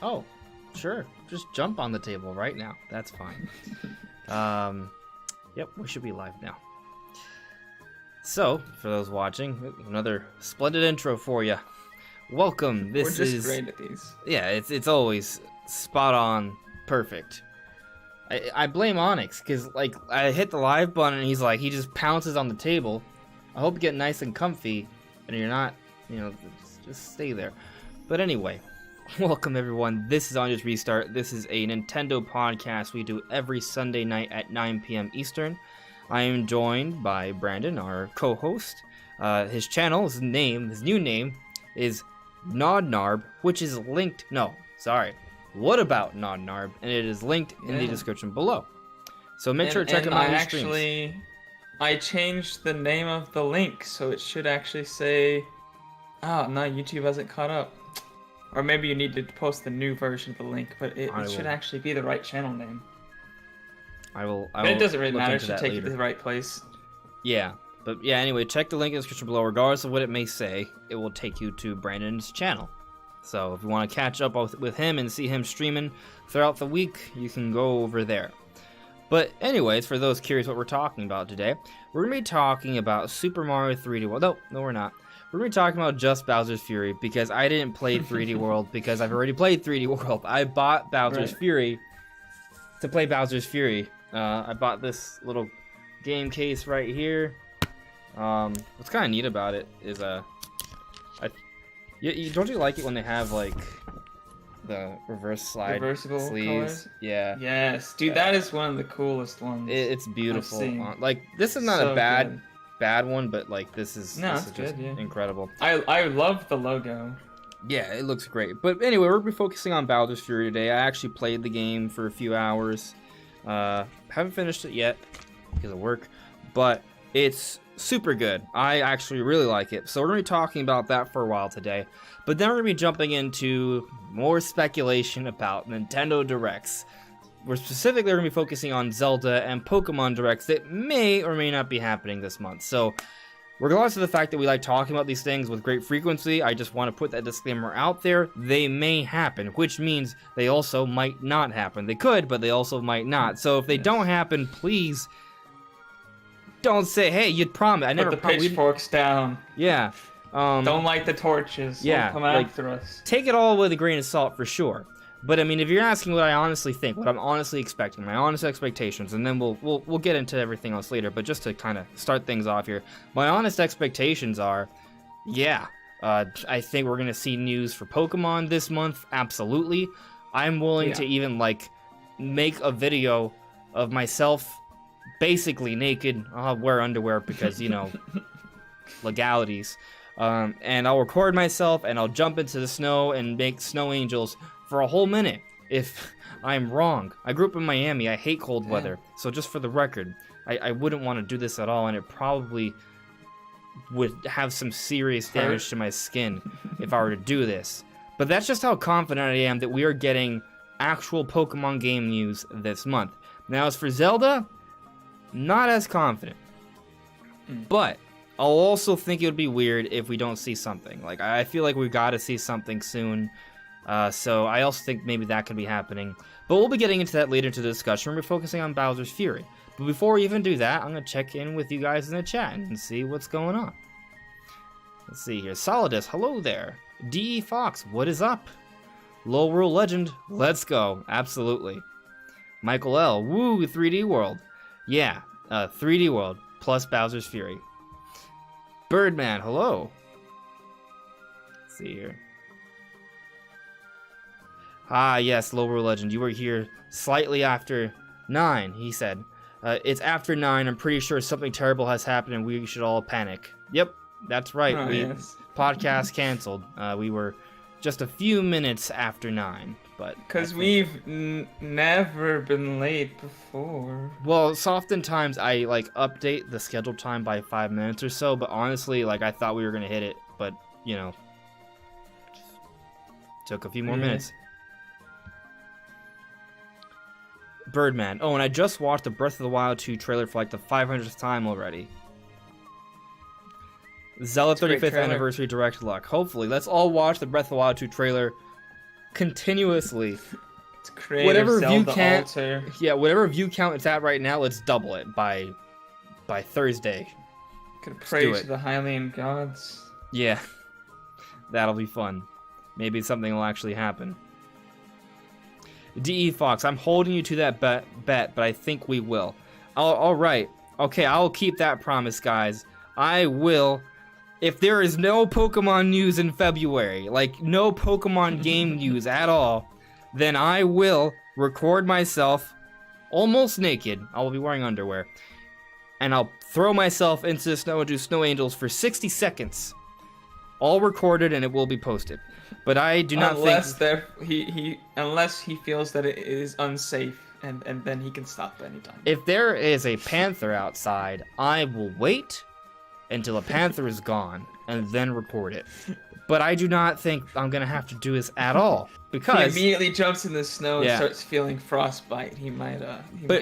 Oh, sure. Just jump on the table right now. That's fine. Yep, we should be live now. So, for those watching, another splendid intro for you. Welcome. We're just great at these. Yeah, it's always spot on, perfect. I blame Onyx because like I hit the live button and he's like he just pounces on the table. I hope you get nice and comfy, and you're not, just stay there. But anyway, welcome everyone. This is On Just Restart. This is a Nintendo podcast we do every Sunday night at 9 p.m. Eastern. I am joined by Brandon, our co-host. His channel, his new name is WhataboutNodnarb, which is linked. No, sorry. WhataboutNodnarb, and it is linked in the description below. So make sure to check him out on his streams. I changed the name of the link, so it should actually say... Oh, no, YouTube hasn't caught up. Or maybe you need to post the new version of the link, but it should actually be the right channel name. It doesn't really matter, it should take you to the right place. Yeah, but yeah, anyway, check the link in the description below. Regardless of what it may say, it will take you to Brandon's channel. So if you want to catch up with him and see him streaming throughout the week, you can go over there. But anyways, for those curious what we're talking about today, we're going to be talking about Super Mario 3D World. No, we're not. We're going to be talking about just Bowser's Fury, because I didn't play 3D World because I've already played 3D World. I bought Bowser's Fury to play Bowser's Fury. I bought this little game case right here. What's kind of neat about it is, don't you like it when they have, like, the reversible sleeves? Colors? Yeah. Yes, dude, that is one of the coolest ones. It's beautiful. Like, this is not so a bad one, but like this is just incredible. I love the logo. Yeah, it looks great. But anyway, we're gonna be focusing on Bowser's Fury today. I actually played the game for a few hours. Haven't finished it yet because of work, but it's super good. I actually really like it. So we're gonna be talking about that for a while today. But then we're gonna be jumping into more speculation about Nintendo Directs. We're specifically going to be focusing on Zelda and Pokemon Directs that may or may not be happening this month. So, regardless of the fact that we like talking about these things with great frequency, I just want to put that disclaimer out there. They may happen, which means they also might not happen. They could, but they also might not. So, if they don't happen, please don't say, hey, you'd promise. I never promised. Put the pitchforks down. Yeah. Don't light the torches. Yeah. Don't come after us. Take it all with a grain of salt for sure. But I mean, if you're asking what I honestly think, what I'm honestly expecting, my honest expectations, and then we'll get into everything else later. But just to kind of start things off here, my honest expectations are, I think we're gonna see news for Pokemon this month. Absolutely, I'm willing to even like make a video of myself basically naked. I'll wear underwear because legalities. And I'll record myself and I'll jump into the snow and make snow angels for a whole minute if I'm wrong. I grew up in Miami. I hate cold weather. So just for the record, I wouldn't want to do this at all, and it probably would have some serious damage to my skin if I were to do this. But that's just how confident I am that we are getting actual Pokemon game news this month. Now as for Zelda, not as confident. But I'll also think it would be weird if we don't see something. Like, I feel like we've got to see something soon. So I also think maybe that could be happening. But we'll be getting into that later into the discussion. We're focusing on Bowser's Fury. But before we even do that, I'm going to check in with you guys in the chat and see what's going on. Let's see here. Solidus, hello there. D.E. Fox, what is up? Low World Legend, let's go. Absolutely. Michael L, woo, 3D World. Yeah, 3D World plus Bowser's Fury. Birdman, hello. Let's see here. Ah, yes, Low World Legend. You were here slightly after 9, he said. It's after 9. I'm pretty sure something terrible has happened and we should all panic. Yep, that's right. Podcast canceled. We were just a few minutes after 9. Because we've never been late before. Well, oftentimes I update the scheduled time by 5 minutes or so, but honestly, I thought we were gonna hit it, but took a few more minutes. Birdman. Oh, and I just watched the Breath of the Wild 2 trailer for the 500th time already. Zelda 35th Anniversary Direct Luck. Hopefully, let's all watch the Breath of the Wild 2 trailer continuously. It's creative Whatever view Zelda count, altar. yeah, whatever view count it's at right now, let's double it by Thursday. Could pray do to it. the Hylian gods. Yeah, that'll be fun. Maybe something will actually happen. DE Fox, I'm holding you to that bet, but I think we will. All right. Okay, I'll keep that promise, guys. I will. If there is no Pokemon news in February, like no Pokemon game news at all, then I will record myself almost naked. I will be wearing underwear. And I'll throw myself into the snow and do snow angels for 60 seconds. All recorded, and it will be posted. But I do not think... Unless he feels that it is unsafe, and then he can stop anytime. If there is a panther outside, I will wait until a panther is gone and then record it. But I do not think I'm going to have to do this at all. Because he immediately jumps in the snow and starts feeling frostbite. He might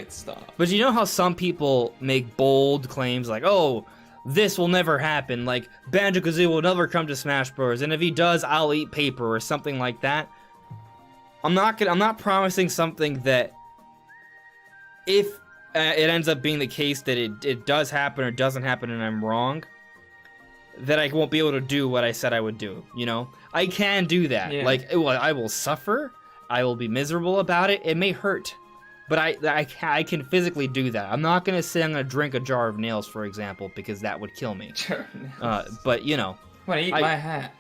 stop. But you know how some people make bold claims like, oh, this will never happen, like Banjo-Kazooie will never come to Smash Bros. And if he does, I'll eat paper or something like that. I'm not promising something that if it ends up being the case that it does happen or doesn't happen and I'm wrong, that I won't be able to do what I said I would do, you know? I can do that. Yeah. Like, I will suffer, I will be miserable about it, it may hurt, but I can physically do that. I'm not gonna say I'm gonna drink a jar of nails, for example, because that would kill me. Jar of nails. But, you know. Want to eat my hat?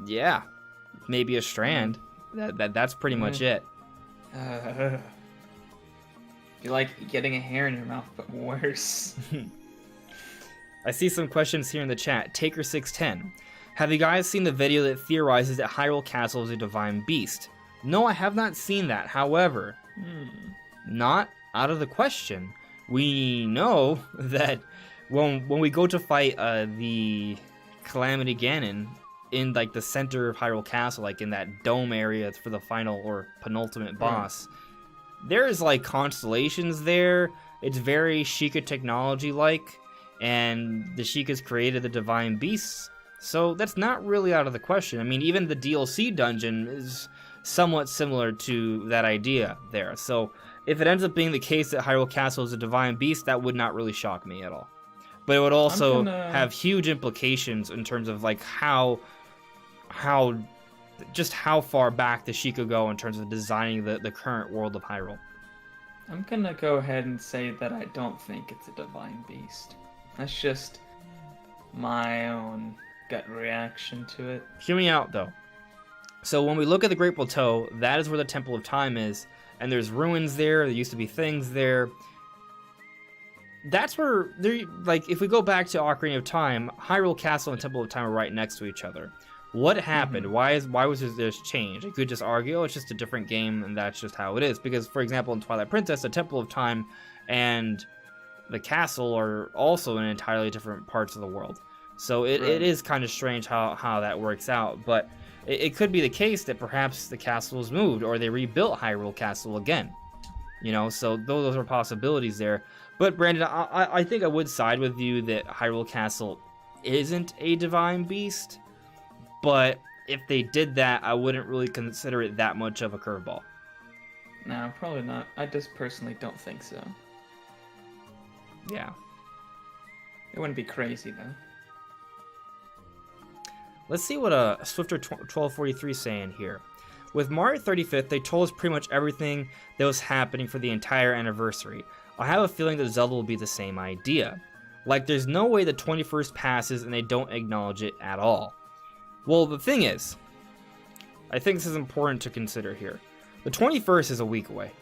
Yeah. Maybe a strand. That's pretty much it. You like getting a hair in your mouth, but worse. I see some questions here in the chat. Taker610. Have you guys seen the video that theorizes that Hyrule Castle is a divine beast? No, I have not seen that. However, not out of the question. We know that when we go to fight the Calamity Ganon in like the center of Hyrule Castle, like in that dome area for the final or penultimate boss, there's like constellations there. It's very Sheikah technology like. And the Sheikahs created the divine beasts, so that's not really out of the question. I mean, even the DLC dungeon is somewhat similar to that idea there. So if it ends up being the case that Hyrule Castle is a divine beast, that would not really shock me at all. But it would also have huge implications in terms of like how far back the Sheikah go in terms of designing the current world of Hyrule. I'm gonna go ahead and say that I don't think it's a divine beast. That's just my own gut reaction to it. Hear me out, though. So when we look at the Great Plateau, that is where the Temple of Time is, and there's ruins there. There used to be things there. That's where, like, if we go back to Ocarina of Time, Hyrule Castle and Temple of Time are right next to each other. What happened? Why was there this change? You could just argue, oh, it's just a different game, and that's just how it is. Because, for example, in Twilight Princess, the Temple of Time and the castle are also in entirely different parts of the world. So it is kind of strange how that works out. But it could be the case that perhaps the castle was moved, or they rebuilt Hyrule Castle again. You know, so those are possibilities there. But Brandon, I think I would side with you that Hyrule Castle isn't a divine beast. But if they did that, I wouldn't really consider it that much of a curveball. No, probably not. I just personally don't think so. Yeah. It wouldn't be crazy, though. Let's see what Swifter 1243 is saying here. With Mario 35th, they told us pretty much everything that was happening for the entire anniversary. I have a feeling that Zelda will be the same idea. Like, there's no way the 21st passes and they don't acknowledge it at all. Well, the thing is, I think this is important to consider here. The 21st is a week away.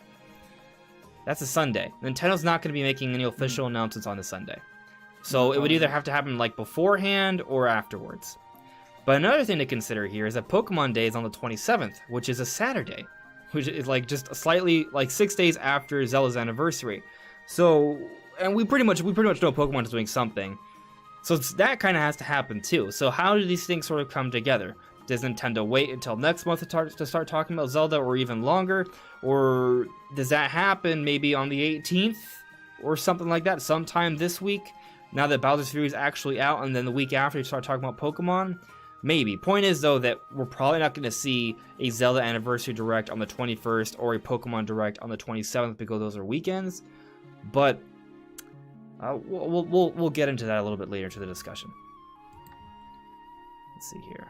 That's a Sunday. Nintendo's not going to be making any official announcements on the Sunday. So it would either have to happen like beforehand or afterwards. But another thing to consider here is that Pokemon Day is on the 27th, which is a Saturday. Which is like just slightly, like 6 days after Zelda's anniversary. So, and we pretty much know Pokemon is doing something. So that kind of has to happen too. So how do these things sort of come together? Does Nintendo wait until next month to start talking about Zelda, or even longer? Or does that happen maybe on the 18th or something like that, sometime this week, now that Bowser's Fury is actually out, and then the week after you start talking about Pokemon? Maybe. Point is, though, that we're probably not going to see a Zelda Anniversary Direct on the 21st or a Pokemon Direct on the 27th because those are weekends. But we'll get into that a little bit later into the discussion. Let's see here.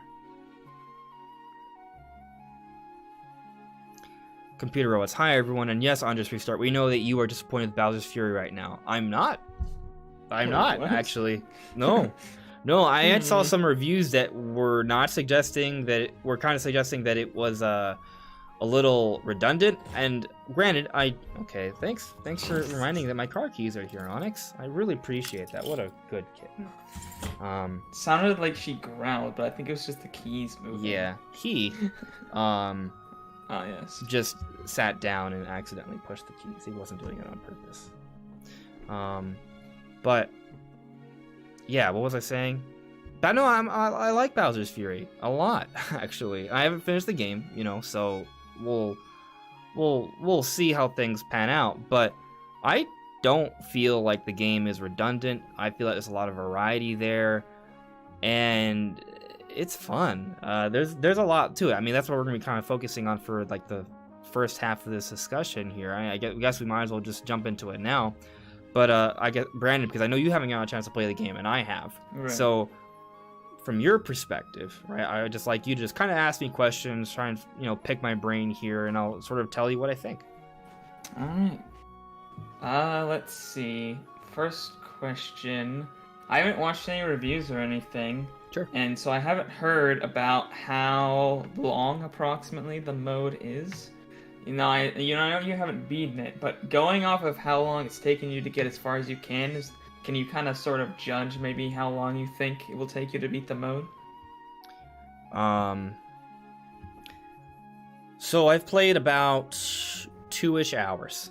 Computer Robots. Hi, everyone. And yes, Andres Restart. We know that you are disappointed with Bowser's Fury right now. I'm not. What? Actually. No. No, I saw some reviews that were not suggesting that were kind of suggesting that it was a little redundant. And granted, okay, thanks for reminding that my car keys are here, Onyx. I really appreciate that. What a good kitten. Sounded like she growled, but I think it was just the keys moving. Yeah, he yes. just sat down and accidentally pushed the keys. He wasn't doing it on purpose. But yeah, what was I saying? But no, I like Bowser's Fury a lot, actually. I haven't finished the game, so we'll see how things pan out. But I don't feel like the game is redundant. I feel like there's a lot of variety there, and it's fun. There's a lot to it. I mean, that's what we're gonna be kind of focusing on for like the first half of this discussion here. I guess we might as well just jump into it now. But I guess, Brandon, because I know you haven't gotten a chance to play the game, and I have. Right. So, from your perspective, right, I would just like you to just kind of ask me questions, try and, pick my brain here, and I'll sort of tell you what I think. All right. Let's see. First question. I haven't watched any reviews or anything. Sure. And so I haven't heard about how long approximately the mode is. I know you haven't beaten it, but going off of how long it's taken you to get as far as you can you kind of sort of judge maybe how long you think it will take you to beat the mode? So I've played about 2-ish hours.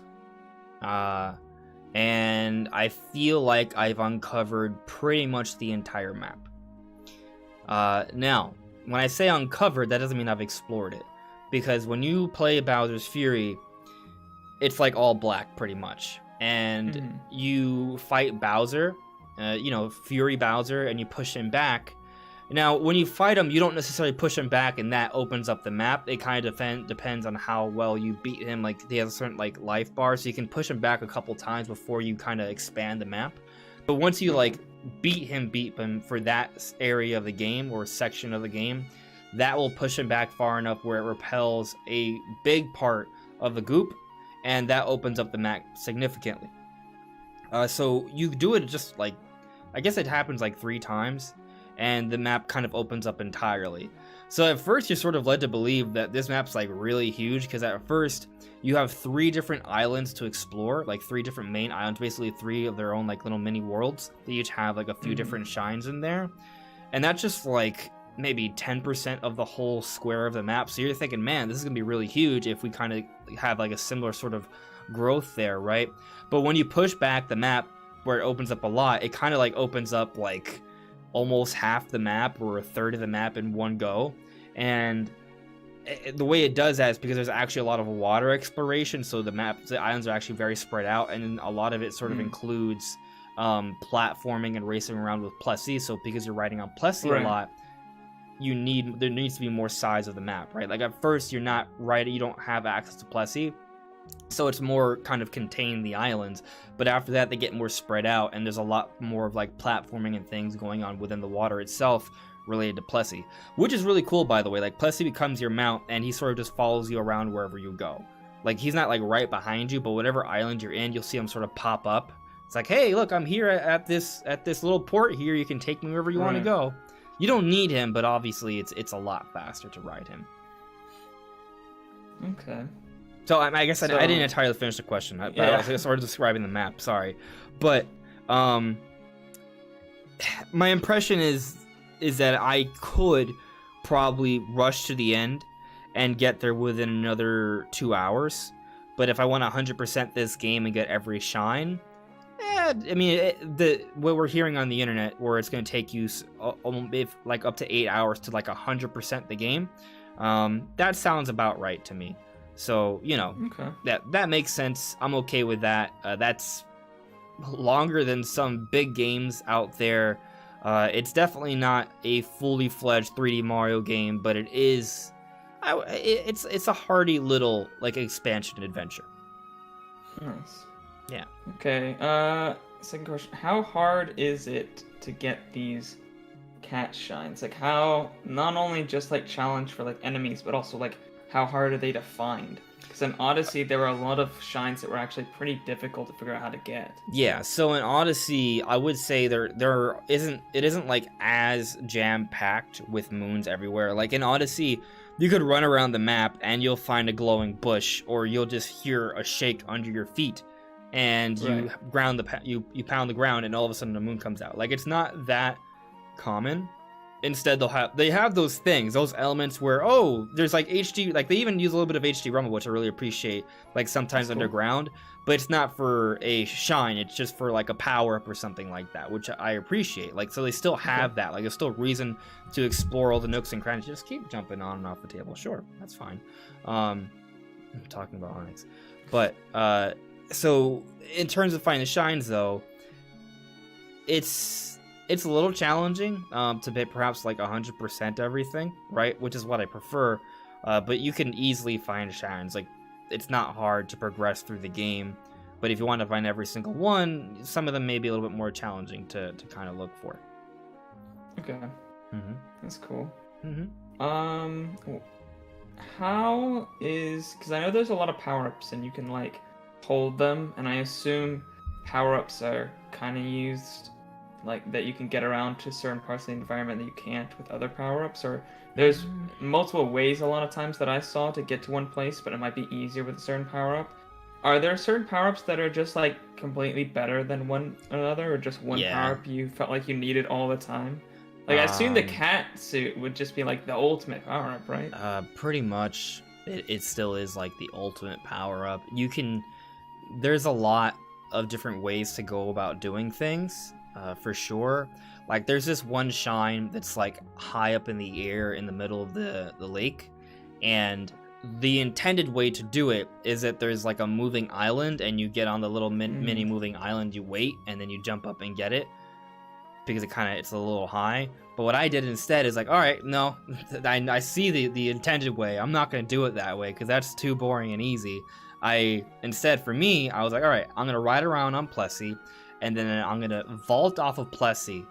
And I feel like I've uncovered pretty much the entire map. Now, when I say uncovered, that doesn't mean I've explored it. Because when you play Bowser's Fury, it's like all black pretty much. And you fight Bowser, Fury Bowser, and you push him back. Now, when you fight him, you don't necessarily push him back and that opens up the map. It kind of depends on how well you beat him. Like, he has a certain life bar, so you can push him back a couple times before you kind of expand the map. But once you beat him for that area of the game or section of the game, that will push him back far enough where it repels a big part of the goop, and that opens up the map significantly. So you do it just I guess it happens 3 times, and the map kind of opens up entirely. So at first you're sort of led to believe that this map's really huge, because at first you have 3 different islands to explore, 3 different main islands, basically 3 of their own little mini worlds. They each have a few different shines in there, and that's just maybe 10% of the whole square of the map. So you're thinking, man, this is gonna be really huge if we kind of have a similar sort of growth there, right? But when you push back the map where it opens up a lot, it kind of opens up almost half the map or a third of the map in one go. And the way it does that is because there's actually a lot of water exploration, so the islands are actually very spread out, and a lot of it sort of includes platforming and racing around with Plessie. So because you're riding on Plessie a lot, there needs to be more size of the map, right? At first you don't have access to Plessie, so it's more kind of contained the islands, but after that they get more spread out, and there's a lot more of platforming and things going on within the water itself related to Plessie, which is really cool, by the way. Plessie becomes your mount, and he sort of just follows you around wherever you go. He's not right behind you, but whatever island you're in, you'll see him sort of pop up. It's hey, look, I'm here at this little port here, you can take me wherever you want to go. You don't need him, but obviously it's a lot faster to ride him. Okay. So I guess I didn't entirely finish the question. I was sort of describing the map. Sorry, but my impression is that I could probably rush to the end and get there within another 2 hours. But if I want to 100% this game and get every shine, I mean, what we're hearing on the internet, where it's going to take you up to 8 hours to 100% the game, that sounds about right to me. So okay. that makes sense. I'm okay with that. That's longer than some big games out there. It's definitely not a fully fledged 3D Mario game, but it is. It's a hearty little like expansion adventure. Nice. Yeah. Okay. Second question: how hard is it to get these cat shines? Like, how not only just like challenge for like enemies, but also like how hard are they to find? Because in Odyssey, there were a lot of shines that were actually pretty difficult to figure out how to get. Yeah, so in Odyssey, I would say it isn't like as jam-packed with moons everywhere. Like in Odyssey, you could run around the map and you'll find a glowing bush, or you'll just hear a shake under your feet, and you you pound the ground, and all of a sudden the moon comes out. Like, it's not that common. Instead, they have those things, those elements where, oh, there's like HD, like they even use a little bit of HD rumble, which I really appreciate, like sometimes underground, but it's not for a shine, it's just for like a power up or something like that, which I appreciate. Like, so they still have that, like there's still reason to explore all the nooks and crannies. Just keep jumping on and off the table, sure, that's fine. I'm talking about Onyx, but so in terms of finding the shines though, it's a little challenging to hit perhaps like 100% everything, right? Which is what I prefer. But you can easily find shines. Like, it's not hard to progress through the game. But if you want to find every single one, some of them may be a little bit more challenging to kind of look for. Okay. That's cool. Mm-hmm. How is... Because I know there's a lot of power-ups and you can like hold them. And I assume power-ups are kind of used... like that you can get around to certain parts of the environment that you can't with other power-ups, or there's multiple ways a lot of times that I saw to get to one place, but it might be easier with a certain power-up. Are there certain power-ups that are just like completely better than one another, or just one power-up you felt like you needed all the time? Like, I assume the cat suit would just be like the ultimate power-up, right? Pretty much it still is like the ultimate power-up. There's a lot of different ways to go about doing things. For sure. Like, there's this one shine that's like high up in the air in the middle of the lake, and the intended way to do it is that there's like a moving island, and you get on the little mini moving island, you wait, and then you jump up and get it, because it's a little high. But what I did instead is like, all right, no, I see the intended way, I'm not going to do it that way because that's too boring and easy. Instead, for me, I was like, all right, I'm going to ride around on Plessy, and then I'm going to vault off of Plessy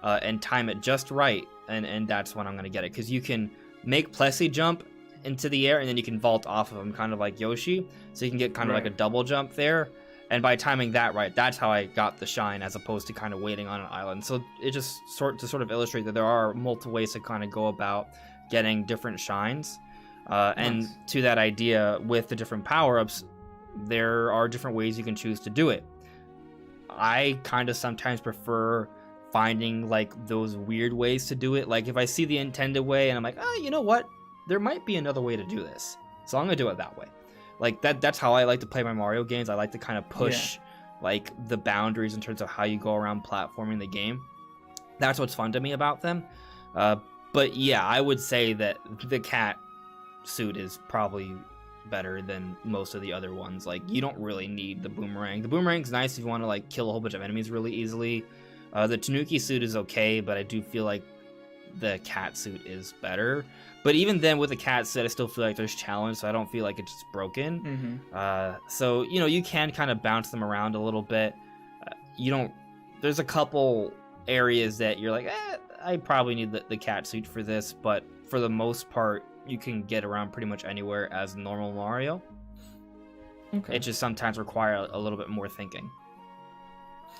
and time it just right, and that's when I'm going to get it. Because you can make Plessy jump into the air, and then you can vault off of him, kind of like Yoshi. So you can get kind of like a double jump there. And by timing that right, that's how I got the shine, as opposed to kind of waiting on an island. So it just sort of illustrate that there are multiple ways to kind of go about getting different shines. And to that idea, with the different power-ups, there are different ways you can choose to do it. I kind of sometimes prefer finding like those weird ways to do it. Like, if I see the intended way and I'm like, you know what? There might be another way to do this. So I'm going to do it that way. Like, that's how I like to play my Mario games. I like to kind of push like the boundaries in terms of how you go around platforming the game. That's what's fun to me about them. But yeah, I would say that the cat suit is probably better than most of the other ones. Like, you don't really need the boomerang. The boomerang's nice if you want to like kill a whole bunch of enemies really easily. The Tanuki suit is okay, but I do feel like the cat suit is better. But even then, with the cat suit, I still feel like there's challenge, so I don't feel like it's just broken. So, you know, you can kind of bounce them around a little bit. There's a couple areas that you're like, I probably need the cat suit for this, but for the most part, you can get around pretty much anywhere as normal Mario. It just sometimes requires a little bit more thinking.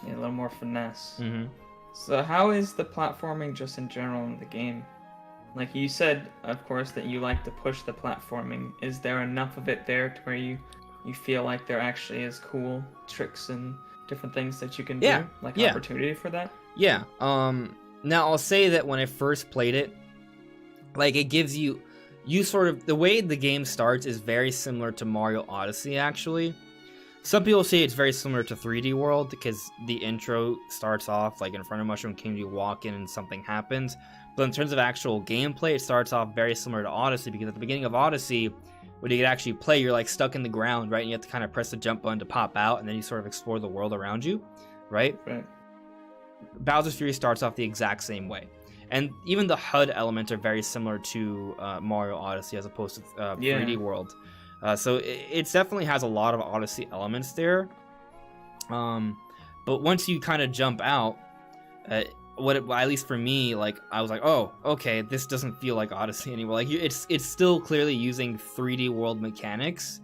Yeah, a little more finesse. So how is the platforming just in general in the game? Like, you said, of course, that you like to push the platforming. Is there enough of it there to where you feel like there actually is cool tricks and different things that you can do? Like, opportunity for that? Yeah. Now, I'll say that when I first played it, like, it gives you sort of, the way the game starts is very similar to Mario Odyssey, actually. Some people say it's very similar to 3D World because the intro starts off like in front of Mushroom Kingdom, you walk in and something happens. But in terms of actual gameplay, it starts off very similar to Odyssey, because at the beginning of Odyssey, when you can actually play, you're like stuck in the ground, right? And you have to kind of press the jump button to pop out, and then you sort of explore the world around you, right? Bowser's Fury starts off the exact same way. And even the HUD elements are very similar to Mario Odyssey as opposed to 3D World. So it definitely has a lot of Odyssey elements there. But once you kind of jump out, at least for me, like I was like, oh, okay, this doesn't feel like Odyssey anymore. Like it's still clearly using 3D World mechanics.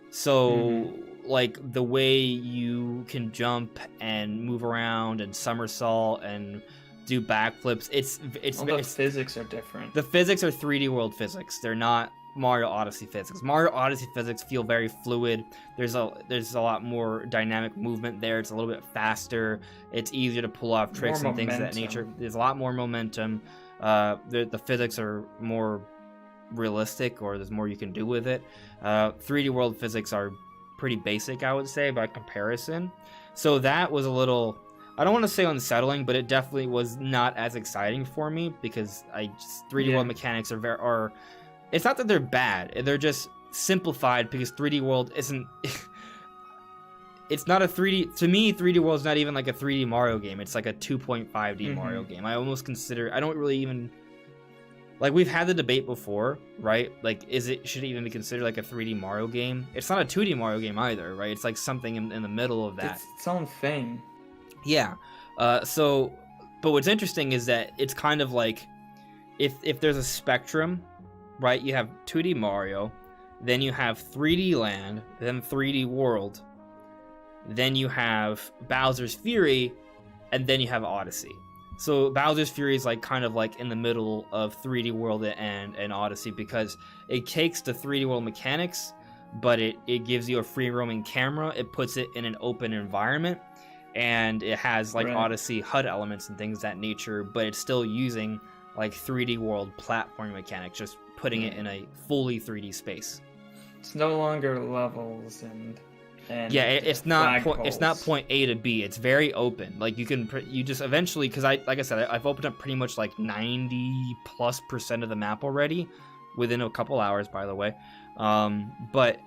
So like the way you can jump and move around and somersault and do backflips, it's the physics are different. The physics are 3D World physics. They're not Mario Odyssey physics. Mario Odyssey physics feel very fluid. There's a lot more dynamic movement there. It's a little bit faster. It's easier to pull off tricks and things of that nature. There's a lot more momentum. The physics are more realistic, or there's more you can do with it. 3D World physics are pretty basic, I would say, by comparison. So that was a little, I don't want to say unsettling, but it definitely was not as exciting for me, because 3D World mechanics are it's not that they're bad, they're just simplified, because 3D World isn't it's not a 3D, to me 3D World is not even like a 3D Mario game. It's like a 2.5D Mario game. I don't really even, like, we've had the debate before, right? Like, should it even be considered like a 3D Mario game? It's not a 2D Mario game either, right? It's like something in the middle of that. It's its own thing. Yeah. But what's interesting is that it's kind of like, if there's a spectrum, right? You have 2D Mario, then you have 3D Land, then 3D World, then you have Bowser's Fury, and then you have Odyssey. So Bowser's Fury is like kind of like in the middle of 3D World and Odyssey, because it takes the 3D World mechanics, but it gives you a free roaming camera. It puts it in an open environment, and it has like Odyssey HUD elements and things of that nature, but it's still using like 3D World platforming mechanics, just putting it in a fully 3D space. It's no longer levels and it's not point A to B. It's very open. Like you just eventually, because like I said, I've opened up pretty much like 90+% of the map already within a couple hours, by the way. But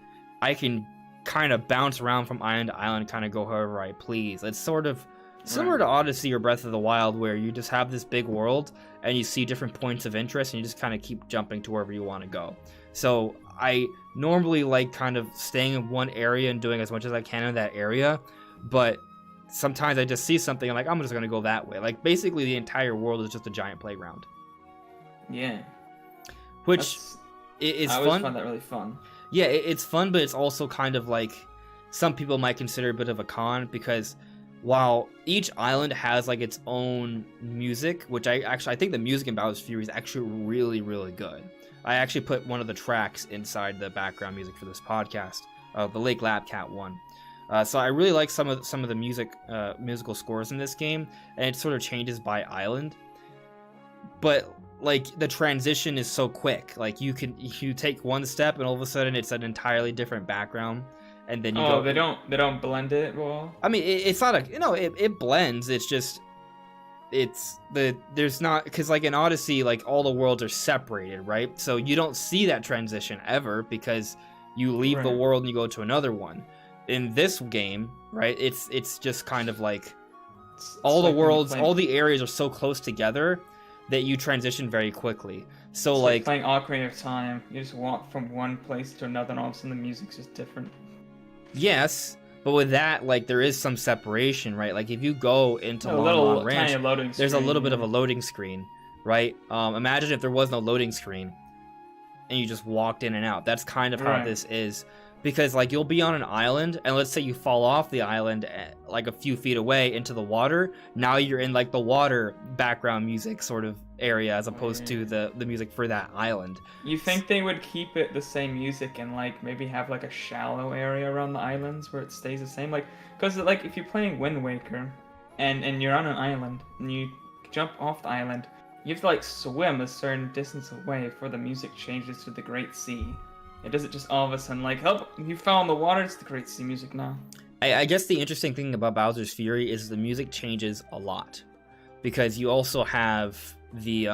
I can kind of bounce around from island to island, kind of go however I please. It's sort of similar to Odyssey or Breath of the Wild, where you just have this big world and you see different points of interest and you just kind of keep jumping to wherever you want to go. So I normally like kind of staying in one area and doing as much as I can in that area, but sometimes I just see something and I'm just going to go that way. Like, basically the entire world is just a giant playground. Yeah. Which is fun. I always find that really fun. Yeah, it's fun, but it's also kind of like, some people might consider a bit of a con, because while each island has like its own music, which I think the music in Bowser's Fury is actually really, really good. I actually put one of the tracks inside the background music for this podcast, the Lake Lapcat one. So I really like some of the musical scores in this game, and it sort of changes by island. But like, the transition is so quick. Like, you take one step and all of a sudden it's an entirely different background. And then you go. They don't blend it well. I mean, it's not it blends. It's just, there's not, because like in Odyssey, like all the worlds are separated, right? So you don't see that transition ever, because you leave the world and you go to another one. In this game, right, it's just kind of like all the worlds, all the areas are so close together that you transition very quickly. So it's like playing Ocarina of Time, you just walk from one place to another, and all of a sudden the music's just different. Yes, but with that, like, there is some separation, right? Like, if you go into Long Ranch, there's a little bit of a loading screen, right? Imagine if there was no loading screen and you just walked in and out. That's kind of how this is. Because, like, you'll be on an island, and let's say you fall off the island, like, a few feet away into the water. Now you're in, like, the water background music sort of area, as opposed to the music for that island. You think they would keep it the same music and, like, maybe have, like, a shallow area around the islands where it stays the same? Like, because, like, if you're playing Wind Waker, and you're on an island, and you jump off the island, you have to, like, swim a certain distance away before the music changes to the Great Sea. It doesn't just all of a sudden, like, help, you fell in the water, it's the Great Sea music now. I guess the interesting thing about Bowser's Fury is the music changes a lot. Because you also have the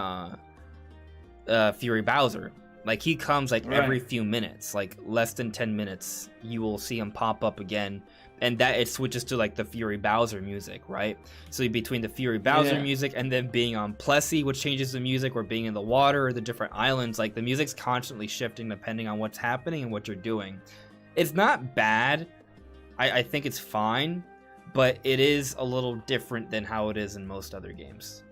Fury Bowser, Like he comes like every Right. few minutes, like less than 10 minutes, you will see him pop up again. And that it switches to like the Fury Bowser music, right? So between the Fury Bowser Yeah. music and then being on Plessy, which changes the music, or being in the water or the different islands, like the music's constantly shifting depending on what's happening and what you're doing. It's not bad. I think it's fine, but it is a little different than how it is in most other games.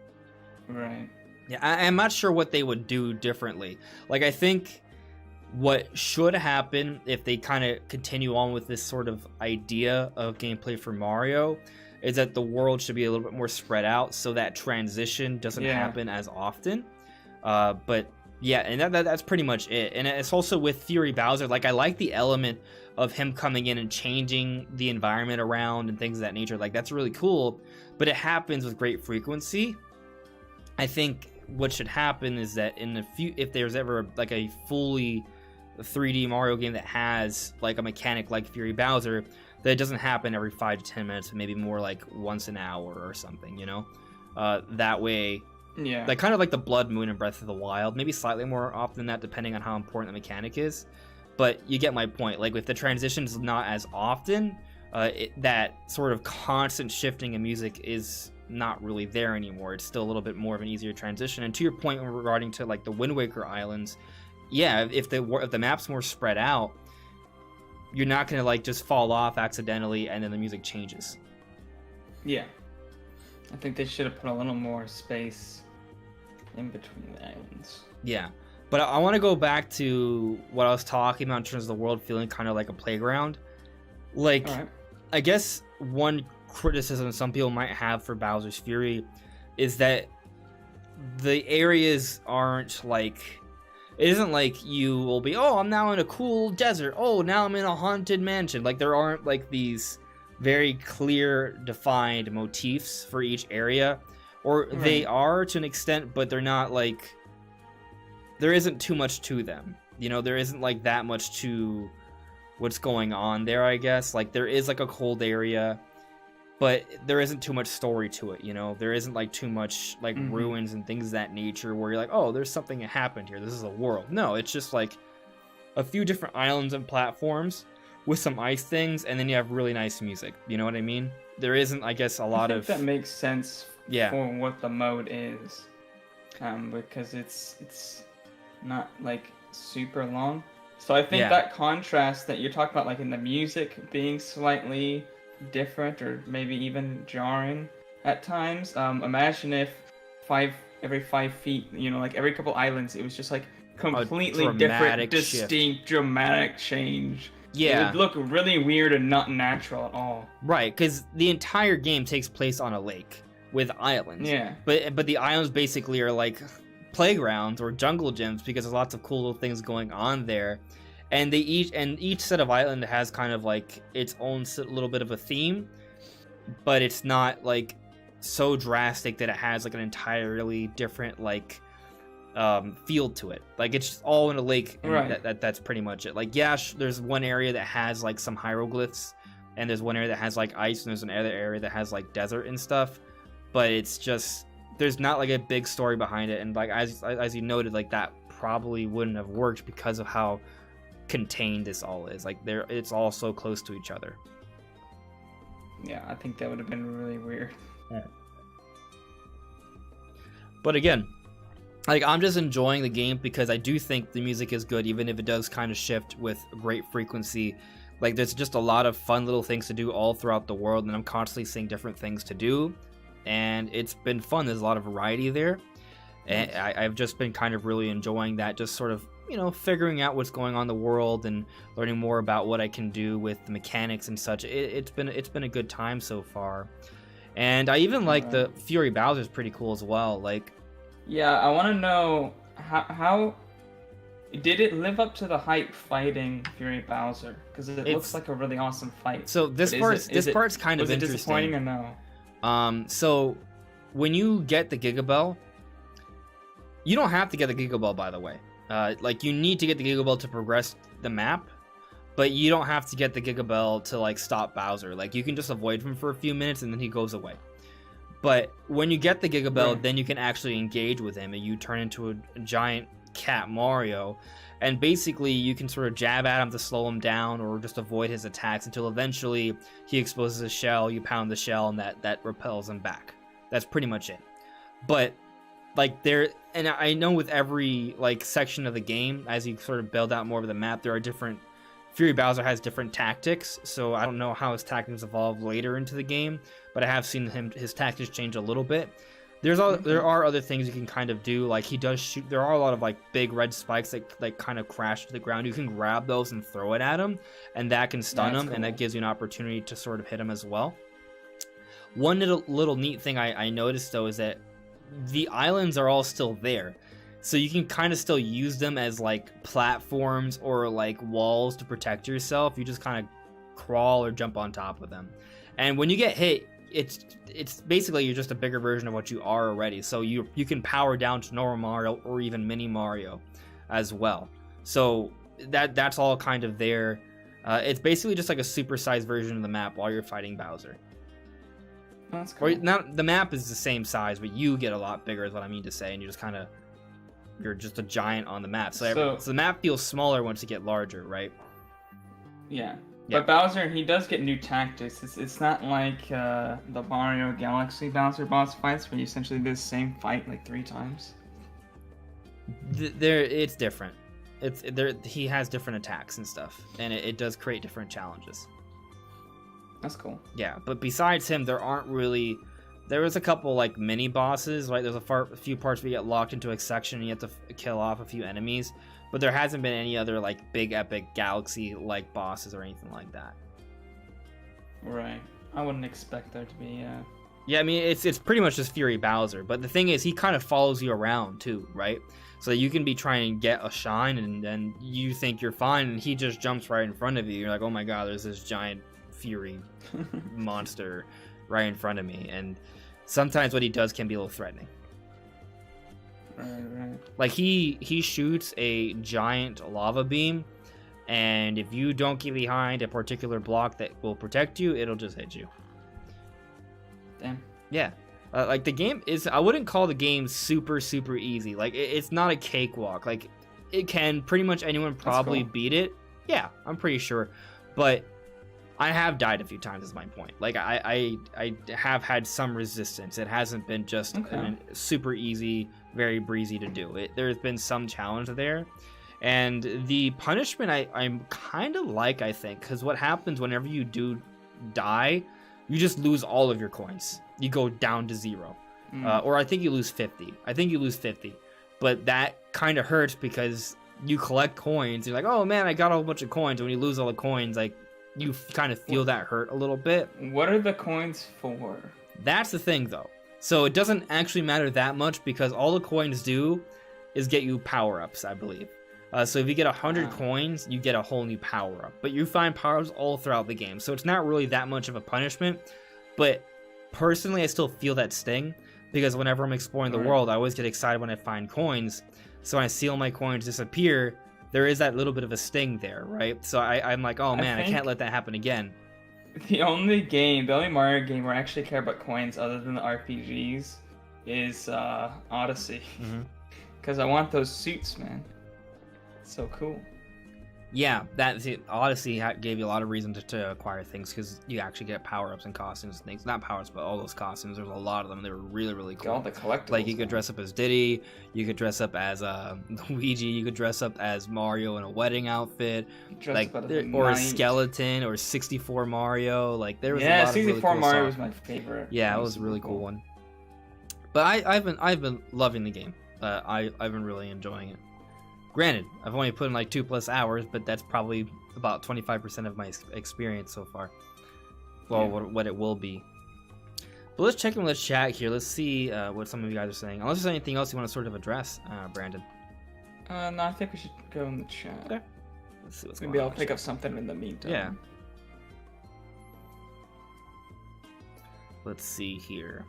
Right. Yeah, I'm not sure what they would do differently. Like, I think what should happen if they kind of continue on with this sort of idea of gameplay for Mario is that the world should be a little bit more spread out so that transition doesn't happen as often. But yeah, and that's pretty much it. And it's also with Fury Bowser, like I like the element of him coming in and changing the environment around and things of that nature. Like that's really cool, but it happens with great frequency. I think what should happen is that if there's ever like a fully 3D Mario game that has like a mechanic like Fury Bowser, that it doesn't happen every 5 to 10 minutes, maybe more like once an hour or something, you know? That way, Yeah. like kind of like the Blood Moon in Breath of the Wild, maybe slightly more often than that depending on how important the mechanic is. But you get my point. Like if the transition's not as often, that sort of constant shifting in music is not really there anymore. It's still a little bit more of an easier transition. And to your point regarding to like the Wind Waker Islands, yeah, if the map's more spread out, you're not gonna like just fall off accidentally and then the music changes. Yeah. I think they should have put a little more space in between the islands. Yeah, but I want to go back to what I was talking about in terms of the world feeling kind of like a playground. Like, All right. I guess one criticism some people might have for Bowser's Fury is that the areas aren't like, it isn't like you will be, oh, I'm now in a cool desert, oh, now I'm in a haunted mansion. Like there aren't like these very clear defined motifs for each area, or they are to an extent, but they're not like, there isn't too much to them, you know. There isn't like that much to what's going on there, I guess. Like there is like a cold area, but there isn't too much story to it, you know. There isn't like too much like ruins and things of that nature where you're like, oh, there's something that happened here, this is a world. No, it's just like a few different islands and platforms with some ice things, and then you have really nice music, you know what I mean? There isn't, I guess, a lot of that makes sense yeah for what the mode is, because it's not like super long. So I think that contrast that you're talking about, like in the music being slightly different or maybe even jarring at times. Imagine if every 5 feet, you know, like every couple islands, it was just like completely different, distinct, dramatic change. Yeah, it would look really weird and not natural at all. Right, because the entire game takes place on a lake with islands. Yeah. But the islands basically are like playgrounds or jungle gyms because there's lots of cool little things going on there, and each set of island has kind of like its own little bit of a theme, but it's not like so drastic that it has like an entirely different like field to it. Like it's just all in a lake, and that's pretty much it. Like yeah, there's one area that has like some hieroglyphs, and there's one area that has like ice, and there's another area that has like desert and stuff, but it's just there's not like a big story behind it. And like as you noted, like that probably wouldn't have worked because of how contained this all is. Like it's all so close to each other. Yeah, I think that would have been really weird. But again, like I'm just enjoying the game because I do think the music is good, even if it does kind of shift with great frequency. Like there's just a lot of fun little things to do all throughout the world, and I'm constantly seeing different things to do, and it's been fun. There's a lot of variety there, and I've just been kind of really enjoying that, just sort of, you know, figuring out what's going on in the world and learning more about what I can do with the mechanics and such. It's been a good time so far, and I even like the Fury Bowser is pretty cool as well. Like, yeah, I want to know how did it live up to the hype fighting Fury Bowser? Because it looks like a really awesome fight. So this part's kind of interesting. Disappointing or no? So when you get the Giga Bell, you don't have to get the Giga Bell, by the way. Like you need to get the Giga Bell to progress the map, but you don't have to get the Giga Bell to like stop Bowser. Like you can just avoid him for a few minutes and then he goes away. But when you get the Giga Bell, then you can actually engage with him, and you turn into a giant Cat Mario. And basically, you can sort of jab at him to slow him down or just avoid his attacks until eventually he exposes a shell, you pound the shell, and that repels him back. That's pretty much it. But, like, and I know with every, like, section of the game, as you sort of build out more of the map, there are different... Fury Bowser has different tactics, so I don't know how his tactics evolve later into the game, but I have seen his tactics change a little bit. There are other things you can kind of do, like he does shoot. There are a lot of like big red spikes that like kind of crash to the ground. You can grab those and throw it at him, and that can stun him, cool. And that gives you an opportunity to sort of hit him as well. One little neat thing I noticed though is that the islands are all still there, so you can kind of still use them as like platforms or like walls to protect yourself. You just kind of crawl or jump on top of them, and when you get hit, it's basically you're just a bigger version of what you are already. So you can power down to normal Mario or even mini Mario as well. So that's all kind of there. It's basically just like a supersized version of the map while you're fighting Bowser. That's cool. Or not, the map is the same size, but you get a lot bigger is what I mean to say, and you're just a giant on the map. So the map feels smaller once you get larger, right? Yeah. But Bowser, he does get new tactics. It's not like the Mario Galaxy Bowser boss fights where you essentially do the same fight like 3 times. It's different. He has different attacks and stuff, and it does create different challenges. That's cool. Yeah, but besides him, there aren't really... There was a couple like mini bosses, right? There's a few parts where you get locked into a section and you have to kill off a few enemies. But there hasn't been any other like big epic galaxy-like bosses or anything like that. Right. I wouldn't expect there to be. Yeah, I mean it's pretty much just Fury Bowser. But the thing is, he kind of follows you around too, right? So you can be trying to get a shine, and then you think you're fine, and he just jumps right in front of you. You're like, oh my god, there's this giant Fury monster right in front of me. And sometimes what he does can be a little threatening. Right. Like he shoots a giant lava beam, and if you don't get behind a particular block that will protect you, it'll just hit you. Damn. Yeah. Like the game is, I wouldn't call the game super easy. Like it's not a cakewalk. Like it can pretty much anyone probably beat it. Yeah, I'm pretty sure. But I have died a few times is my point. Like I have had some resistance. It hasn't been just super easy, very breezy to do. There's been some challenge there. And the punishment I'm kind of like, I think, because what happens whenever you do die, you just lose all of your coins. You go down to 0. Or I think you lose 50. But that kind of hurts because you collect coins. You're like, oh man, I got a whole bunch of coins. And when you lose all the coins, like, you kind of feel that hurt a little bit. What are the coins for? That's the thing, though. So it doesn't actually matter that much because all the coins do is get you power-ups, I believe. So if you get 100 coins, you get a whole new power-up. But you find powers all throughout the game. So it's not really that much of a punishment. But personally, I still feel that sting. Because whenever I'm exploring the world, I always get excited when I find coins. So when I see all my coins disappear, there is that little bit of a sting there, right? So I'm like, oh man, I can't let that happen again. The only Mario game where I actually care about coins other than the RPGs is Odyssey. Because I want those suits, man. It's so cool. Yeah, Odyssey gave you a lot of reason to acquire things because you actually get power-ups and costumes and things. Not powers, but all those costumes. There's a lot of them. They were really cool. All the collectibles. Like you could dress up as Diddy, you could dress up as Luigi, you could dress up as Mario in a wedding outfit, or a skeleton, or 64 Mario. Like there was a lot of really 64 cool Mario stuff. was my favorite. Yeah, it was a really cool one. But I've been loving the game. I've been really enjoying it. Granted, I've only put in like 2+ hours, but that's probably about 25% of my experience so far. Well, what it will be. But let's check in with the chat here. Let's see what some of you guys are saying. Unless there's anything else you want to sort of address, Brandon. No, I think we should go in the chat. Okay. Let's see what's going on. Maybe I'll pick up something in the meantime. Yeah. Let's see here.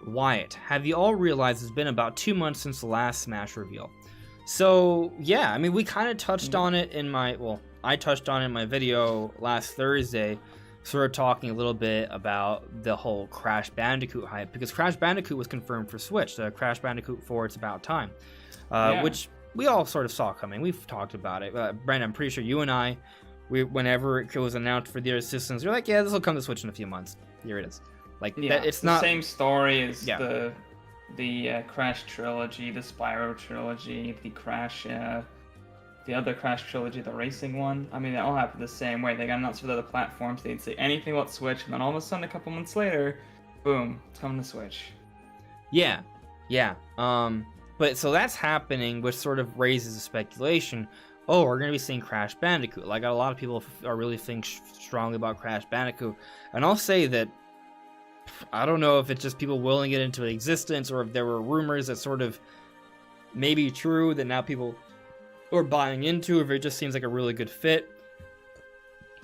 Wyatt, have you all realized it's been about 2 months since the last Smash reveal? So, yeah, I mean, we kind of touched on it in I touched on it in my video last Thursday, sort of talking a little bit about the whole Crash Bandicoot hype, because Crash Bandicoot was confirmed for Switch, the Crash Bandicoot 4 It's About Time, which we all sort of saw coming. We've talked about it. Brandon, I'm pretty sure you and I, whenever it was announced for the other systems, we're like, yeah, this will come to Switch in a few months. Here it is. Like, yeah, it's the not same story as the Crash trilogy, the Spyro trilogy, the other Crash trilogy, the racing one. I mean, they all happened the same way. They got announced for the other platforms. They didn't say anything about Switch, and then all of a sudden, a couple months later, boom, it's coming to Switch. Yeah. But so that's happening, which sort of raises the speculation. Oh, we're going to be seeing Crash Bandicoot. Like, a lot of people are really think strongly about Crash Bandicoot. And I'll say that I don't know if it's just people willing it into existence, or if there were rumors that sort of may be true that now people are buying into, if it just seems like a really good fit.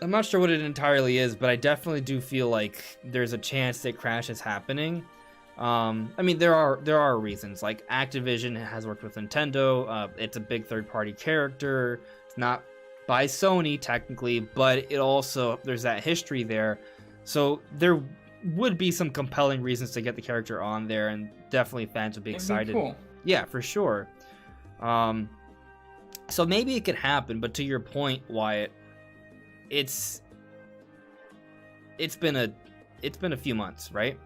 I'm not sure what it entirely is, but I definitely do feel like there's a chance that Crash is happening. I mean, there are reasons. Like, Activision has worked with Nintendo. It's a big third-party character. It's not by Sony technically, but it also, there's that history there. So there would be some compelling reasons to get the character on there, and definitely fans would be excited. Cool. Yeah, for sure. So maybe it could happen, but to your point, Wyatt, it's been a few months, right?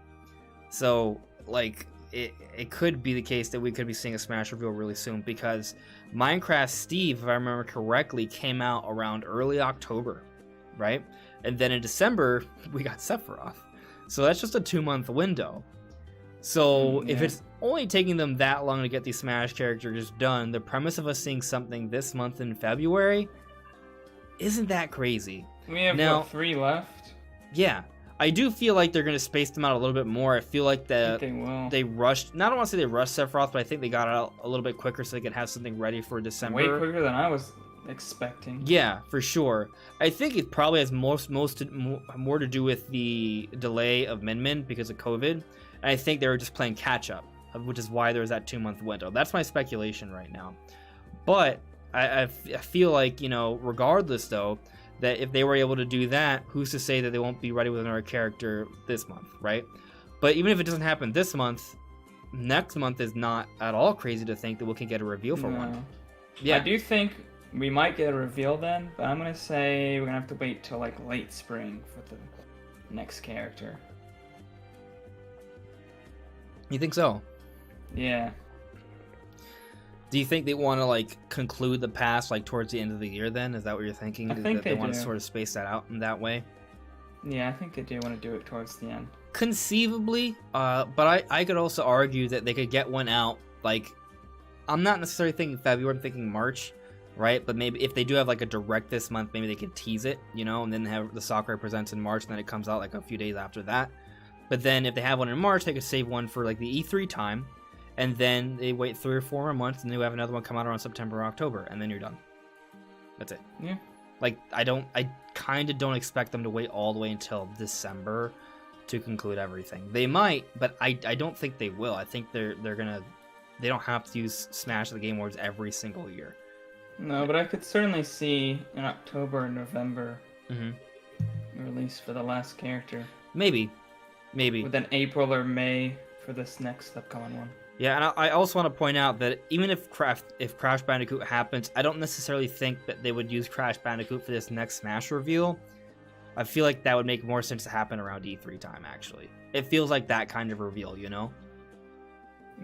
So, like, it could be the case that we could be seeing a Smash reveal really soon, because Minecraft Steve, if I remember correctly, came out around early October, right? And then in December, we got Sephiroth. So that's just a 2-month window. So if it's only taking them that long to get these Smash characters done, the premise of us seeing something this month in February isn't that crazy. We have now, 3 left? Yeah. I do feel like they're going to space them out a little bit more. I feel like they rushed. I don't want to say they rushed Sephiroth, but I think they got it out a little bit quicker so they could have something ready for December. Way quicker than I was expecting. Yeah, for sure. I think it probably has more to do with the delay of Min Min because of COVID. And I think they were just playing catch up, which is why there was that 2-month window. That's my speculation right now. But I feel like, regardless though, that if they were able to do that, who's to say that they won't be ready with another character this month, right? But even if it doesn't happen this month, next month is not at all crazy to think that we can get a reveal for one. Yeah, I do think we might get a reveal then, but I'm gonna say we're gonna have to wait till like late spring for the next character. You think so? Yeah. Do you think they want to conclude the past towards the end of the year? Then is that what you're thinking? I think they want to sort of space that out in that way. Yeah, I think they do want to do it towards the end. Conceivably, but I could also argue that they could get one out. I'm not necessarily thinking February. I'm thinking March, right? But maybe if they do have a direct this month, maybe they could tease it, and then have the Sakurai Presents in March, and then it comes out a few days after that. But then if they have one in March, they could save one for the E3 time. And then they wait 3 or 4 more months, and they have another one come out around September or October, and then you're done. That's it. Yeah. I kind of don't expect them to wait all the way until December to conclude everything. They might, but I don't think they will. I think they're gonna. They don't have to use Smash at the Game Awards every single year. No, but I could certainly see in October or November release for the last character. Maybe. With an April or May for this next upcoming one. Yeah, and I also want to point out that even if Crash Bandicoot happens, I don't necessarily think that they would use Crash Bandicoot for this next Smash reveal. I feel like that would make more sense to happen around E3 time, actually. It feels like that kind of reveal,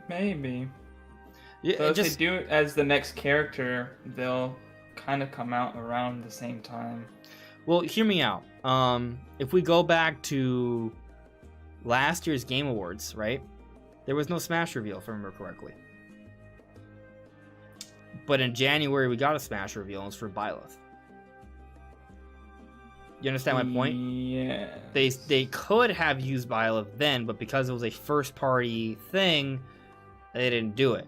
Maybe. Yeah, so if they do it as the next character, they'll kind of come out around the same time. Well, hear me out. If we go back to last year's Game Awards, right? There was no Smash reveal, if I remember correctly. But in January, we got a Smash reveal, and it was for Byleth. You understand my point? Yeah. They could have used Byleth then, but because it was a first-party thing, they didn't do it,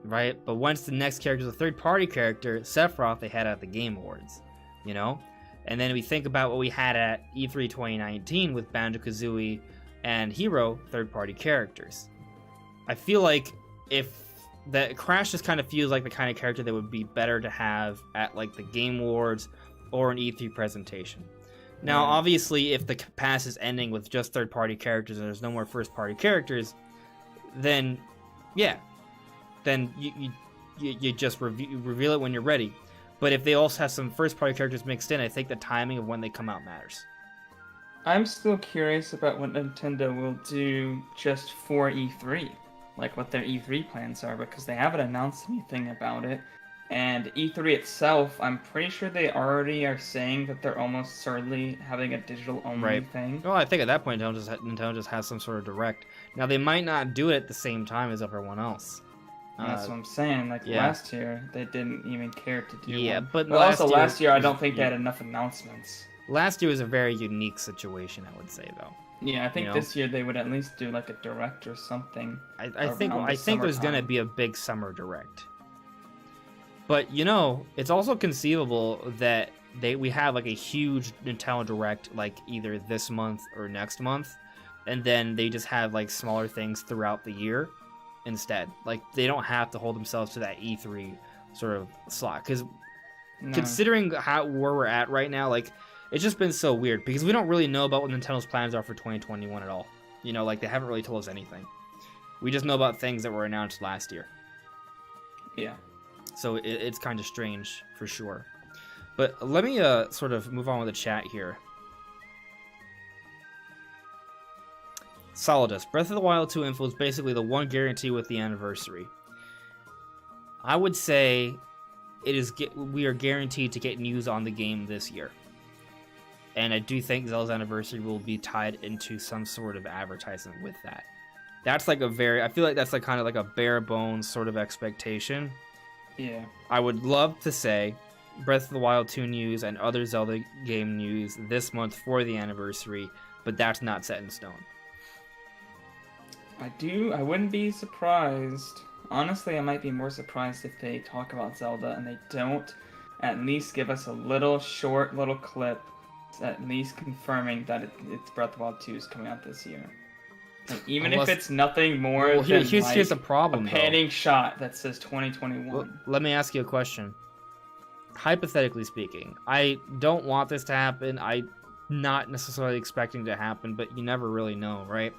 right? But once the next character is a third-party character, Sephiroth, they had at the Game Awards, And then we think about what we had at E3 2019 with Banjo-Kazooie and Hero third-party characters. I feel like if that Crash just kind of feels like the kind of character that would be better to have at the Game Awards or an E3 presentation. Now, obviously, if the pass is ending with just third-party characters and there's no more first-party characters, then yeah, then you just reveal it when you're ready. But if they also have some first-party characters mixed in, I think the timing of when they come out matters. I'm still curious about what Nintendo will do just for E3, like what their E3 plans are, because they haven't announced anything about it. And E3 itself, I'm pretty sure they already are saying that they're almost certainly having a digital-only thing. Well, I think at that point, Nintendo just has some sort of direct. Now, they might not do it at the same time as everyone else. That's what I'm saying. Like last year, they didn't even care to do one. But last year, I don't think they had enough announcements. Last year was a very unique situation, I would say, though. Yeah, I think this year they would at least do like a direct or something. I think there's gonna be a big summer direct. But it's also conceivable that we have like a huge Nintendo Direct like either this month or next month, and then they just have like smaller things throughout the year instead. Like they don't have to hold themselves to that E3 sort of slot, because considering where we're at right now, like it's just been so weird because we don't really know about what Nintendo's plans are for 2021 at all. Like they haven't really told us anything. We just know about things that were announced last year. Yeah. So it's kind of strange for sure. But let me sort of move on with the chat here. Solidus, Breath of the Wild 2 info is basically the one guarantee with the anniversary. I would say we are guaranteed to get news on the game this year. And I do think Zelda's anniversary will be tied into some sort of advertisement with that. That's like I feel like that's like kind of like a bare bones sort of expectation. Yeah. I would love to say Breath of the Wild 2 news and other Zelda game news this month for the anniversary, but that's not set in stone. I wouldn't be surprised. Honestly, I might be more surprised if they talk about Zelda and they don't at least give us a short little clip at least confirming that it's Breath of the Wild 2 is coming out this year. Like, even if it's nothing more than here's a problem, a panning shot that says 2021. Well, let me ask you a question. Hypothetically speaking, I don't want this to happen. I'm not necessarily expecting to happen, but you never really know, right?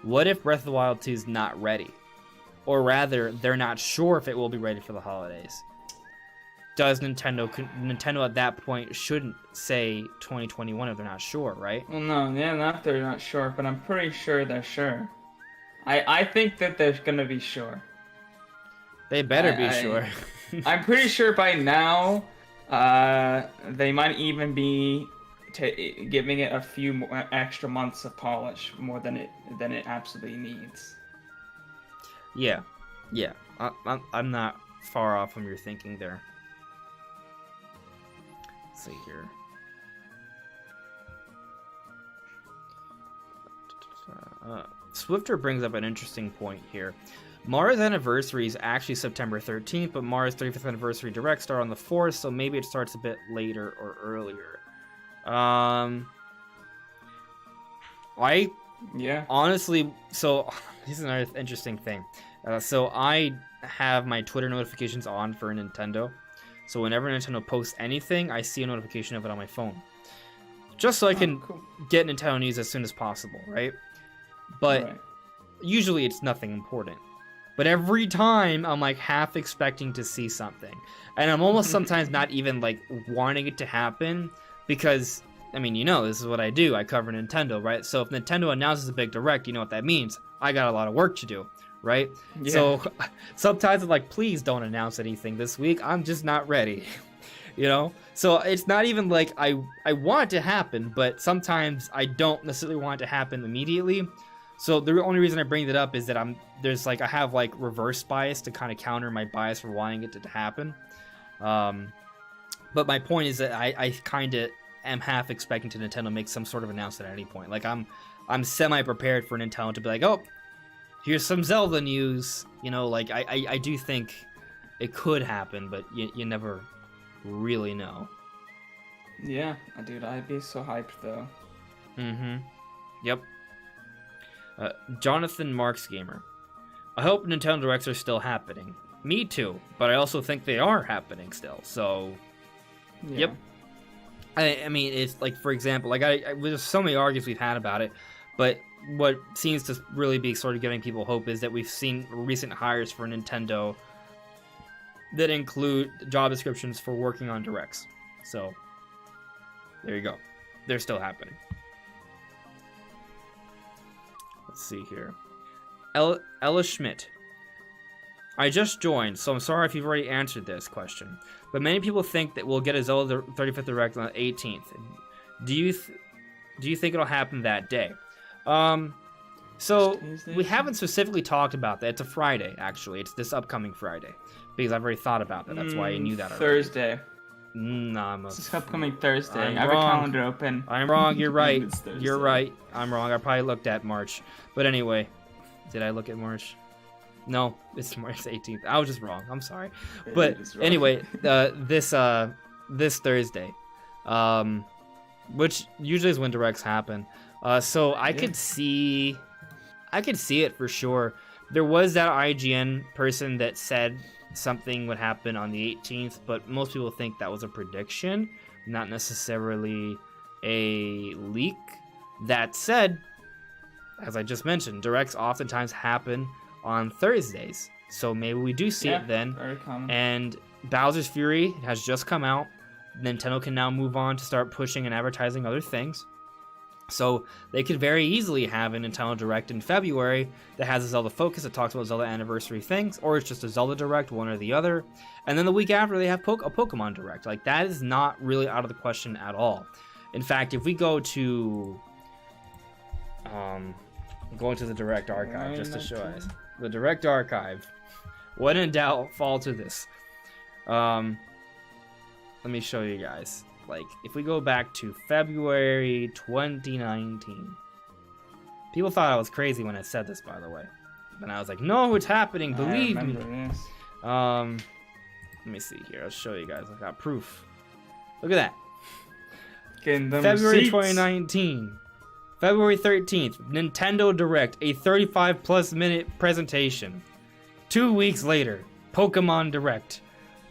What if Breath of the Wild 2 is not ready? Or rather, they're not sure if it will be ready for the holidays. Does Nintendo at that point shouldn't say 2021 if they're not sure, right? Well, no, not they're not sure, but I'm pretty sure they're sure. I think that they're gonna be sure. They better be sure. I'm pretty sure by now, they might even be giving it a few more extra months of polish more than it absolutely needs. Yeah. I'm not far off from your thinking there. Let's see here. Swifter brings up an interesting point here. Mara's anniversary is actually September 13th, but Mara's 35th anniversary direct start on the 4th, so maybe it starts a bit later or earlier. Honestly, so this is another interesting thing. So I have my Twitter notifications on for Nintendo. So whenever Nintendo posts anything, I see a notification of it on my phone. Just so I can get Nintendo news as soon as possible, right? But usually it's nothing important. But every time I'm like half expecting to see something. And I'm almost sometimes not even like wanting it to happen because, I mean, this is what I do. I cover Nintendo, right? So if Nintendo announces a big direct, you know what that means. I got a lot of work to do, right? Yeah. So sometimes I'm like, please don't announce anything this week. I'm just not ready, So it's not even like I want it to happen, but sometimes I don't necessarily want it to happen immediately. So the only reason I bring that up is that I have like reverse bias to kind of counter my bias for wanting it to happen. But my point is that I kind of am half expecting to Nintendo make some sort of announcement at any point. Like I'm semi-prepared for Nintendo to be like, oh, here's some Zelda news. I do think it could happen, but you never really know. Yeah, dude, I'd be so hyped though. Yep. Jonathan Marks Gamer. I hope Nintendo Directs are still happening. Me too, but I also think they are happening still. So, Yep. I mean, it's like, for example, like there's so many arguments we've had about it, but what seems to really be sort of giving people hope is that we've seen recent hires for Nintendo that include job descriptions for working on directs. So there you go. They're still happening. Let's see here. Ella Schmidt. I just joined, so I'm sorry if you've already answered this question. But many people think that we'll get a Zelda 35th Direct on the 18th. Do you think it'll happen that day? So we haven't specifically talked about that. It's a Friday, actually. It's this upcoming Friday. Because I've already thought about that. That's why I knew that already. Thursday. Nah, it's upcoming Thursday. I'm I have wrong. a calendar open. I'm wrong. You're right. You're right. I'm wrong. I probably looked at March. But anyway, did I look at March? No, it's March 18th. I was just wrong. I'm sorry. But anyway, this Thursday, which usually is when directs happen. So I could see it for sure. There was that IGN person that said something would happen on the 18th, but most people think that was a prediction, not necessarily a leak. That said, as I just mentioned, directs oftentimes happen on Thursdays, so maybe we do see it then. Very common. And Bowser's Fury has just come out. Nintendo can now move on to start pushing and advertising other things. So they could very easily have a Nintendo Direct in February that has a Zelda focus that talks about Zelda anniversary things, or it's just a Zelda Direct, one or the other. And then the week after they have a Pokemon Direct. Like, that is not really out of the question at all. In fact, if we go to the Direct Archive just to show us the Direct Archive, when in doubt, fall to this. Let me show you guys. Like, if we go back to February 2019, people thought I was crazy when I said this, by the way. And I was like, no, it's happening, believe me. This. Let me see here. I'll show you guys. I got proof. Look at that. February receipts. 2019. February 13th, Nintendo Direct, a 35+ minute presentation. 2 weeks later, Pokemon Direct.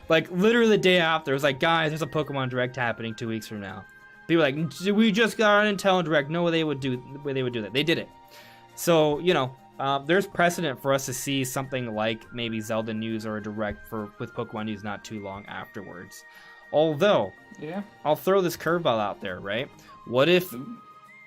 Like, literally the day after, it was like, guys, there's a Pokemon Direct happening 2 weeks from now. People were like, we just got a Nintendo Direct. No way they would do that. They did it. So, you know, there's precedent for us to see something like maybe Zelda news or a Direct with Pokemon news not too long afterwards. Although, I'll throw this curveball out there, right? What if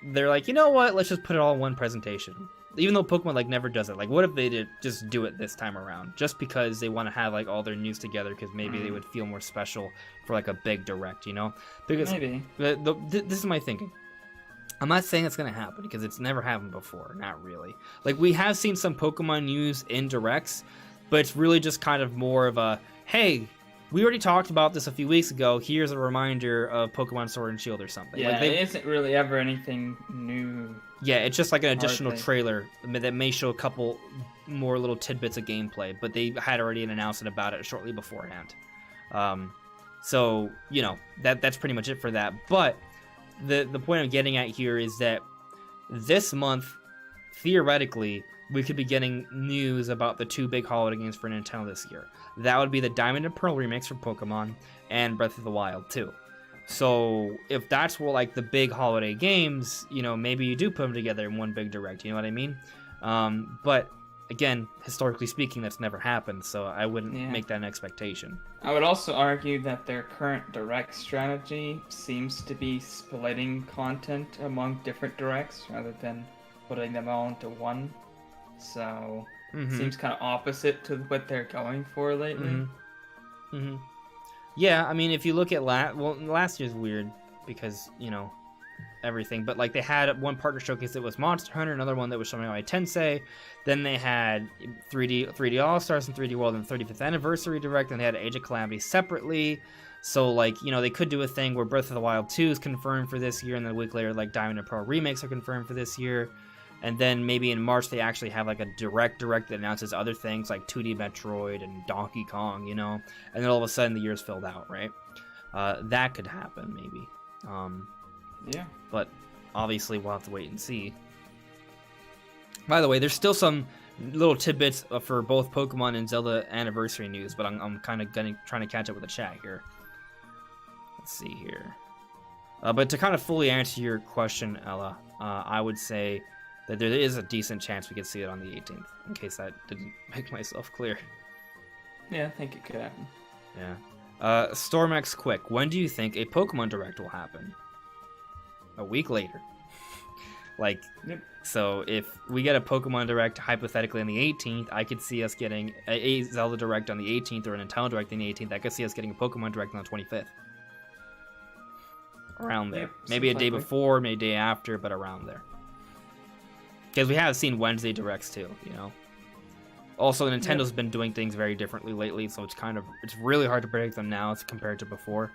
they're like, you know what, let's just put it all in one presentation? Even though Pokemon like never does it. Like, what if they did just do it this time around? Just because they want to have like all their news together, because maybe they would feel more special for like a big Direct, you know? Because maybe. This is my thinking. I'm not saying it's going to happen, because it's never happened before. Not really. Like, we have seen some Pokemon news in Directs, but it's really just kind of more of a, hey, we already talked about this a few weeks ago. Here's a reminder of Pokemon Sword and Shield or something. Yeah, like it isn't really ever anything new. Yeah, it's just like an additional trailer that may show a couple more little tidbits of gameplay, but they had already announced about it shortly beforehand. So, you know, that's pretty much it for that. But the point I'm getting at here is that this month, theoretically, we could be getting news about the two big holiday games for Nintendo this year. That would be the Diamond and Pearl remakes for Pokemon and Breath of the Wild 2. So if that's what, like, the big holiday games, you know, maybe you do put them together in one big Direct, you know what I mean? But again, historically speaking, that's never happened, so I wouldn't make that an expectation. I would also argue that their current Direct strategy seems to be splitting content among different Directs rather than putting them all into one. So it seems kind of opposite to what they're going for lately. Yeah, I mean, if you look at last year's weird because, you know, everything. But, like, they had one partner showcase that was Monster Hunter, another one that was showing out Tensei. Then they had 3D All-Stars and 3D World and 35th Anniversary Direct. And they had Age of Calamity separately. So, like, you know, they could do a thing where Breath of the Wild 2 is confirmed for this year. And then a week later, like, Diamond and Pearl remakes are confirmed for this year. And then maybe in March they actually have like a direct that announces other things like 2D Metroid and Donkey Kong, you know? And then all of a sudden the year's filled out, right? That could happen, maybe. Yeah. But obviously we'll have to wait and see. By the way, there's still some little tidbits for both Pokemon and Zelda anniversary news, but I'm kind of trying to catch up with the chat here. Let's see here. But to kind of fully answer your question, Ella, I would say that there is a decent chance we could see it on the 18th, in case that didn't make myself clear. Yeah, I think it could happen. Yeah. Stormex Quick, when do you think a Pokemon Direct will happen? A week later. Like, Yep. So if we get a Pokemon Direct hypothetically on the 18th, I could see us getting a Zelda Direct on the 18th or a Nintendo Direct on the 18th. I could see us getting a Pokemon Direct on the 25th. Around there. Yep, maybe a day likely. before, maybe a day after, but around there. Because we have seen Wednesday Directs too, you know? Also, Nintendo's been doing things very differently lately, so it's really hard to predict them now as compared to before.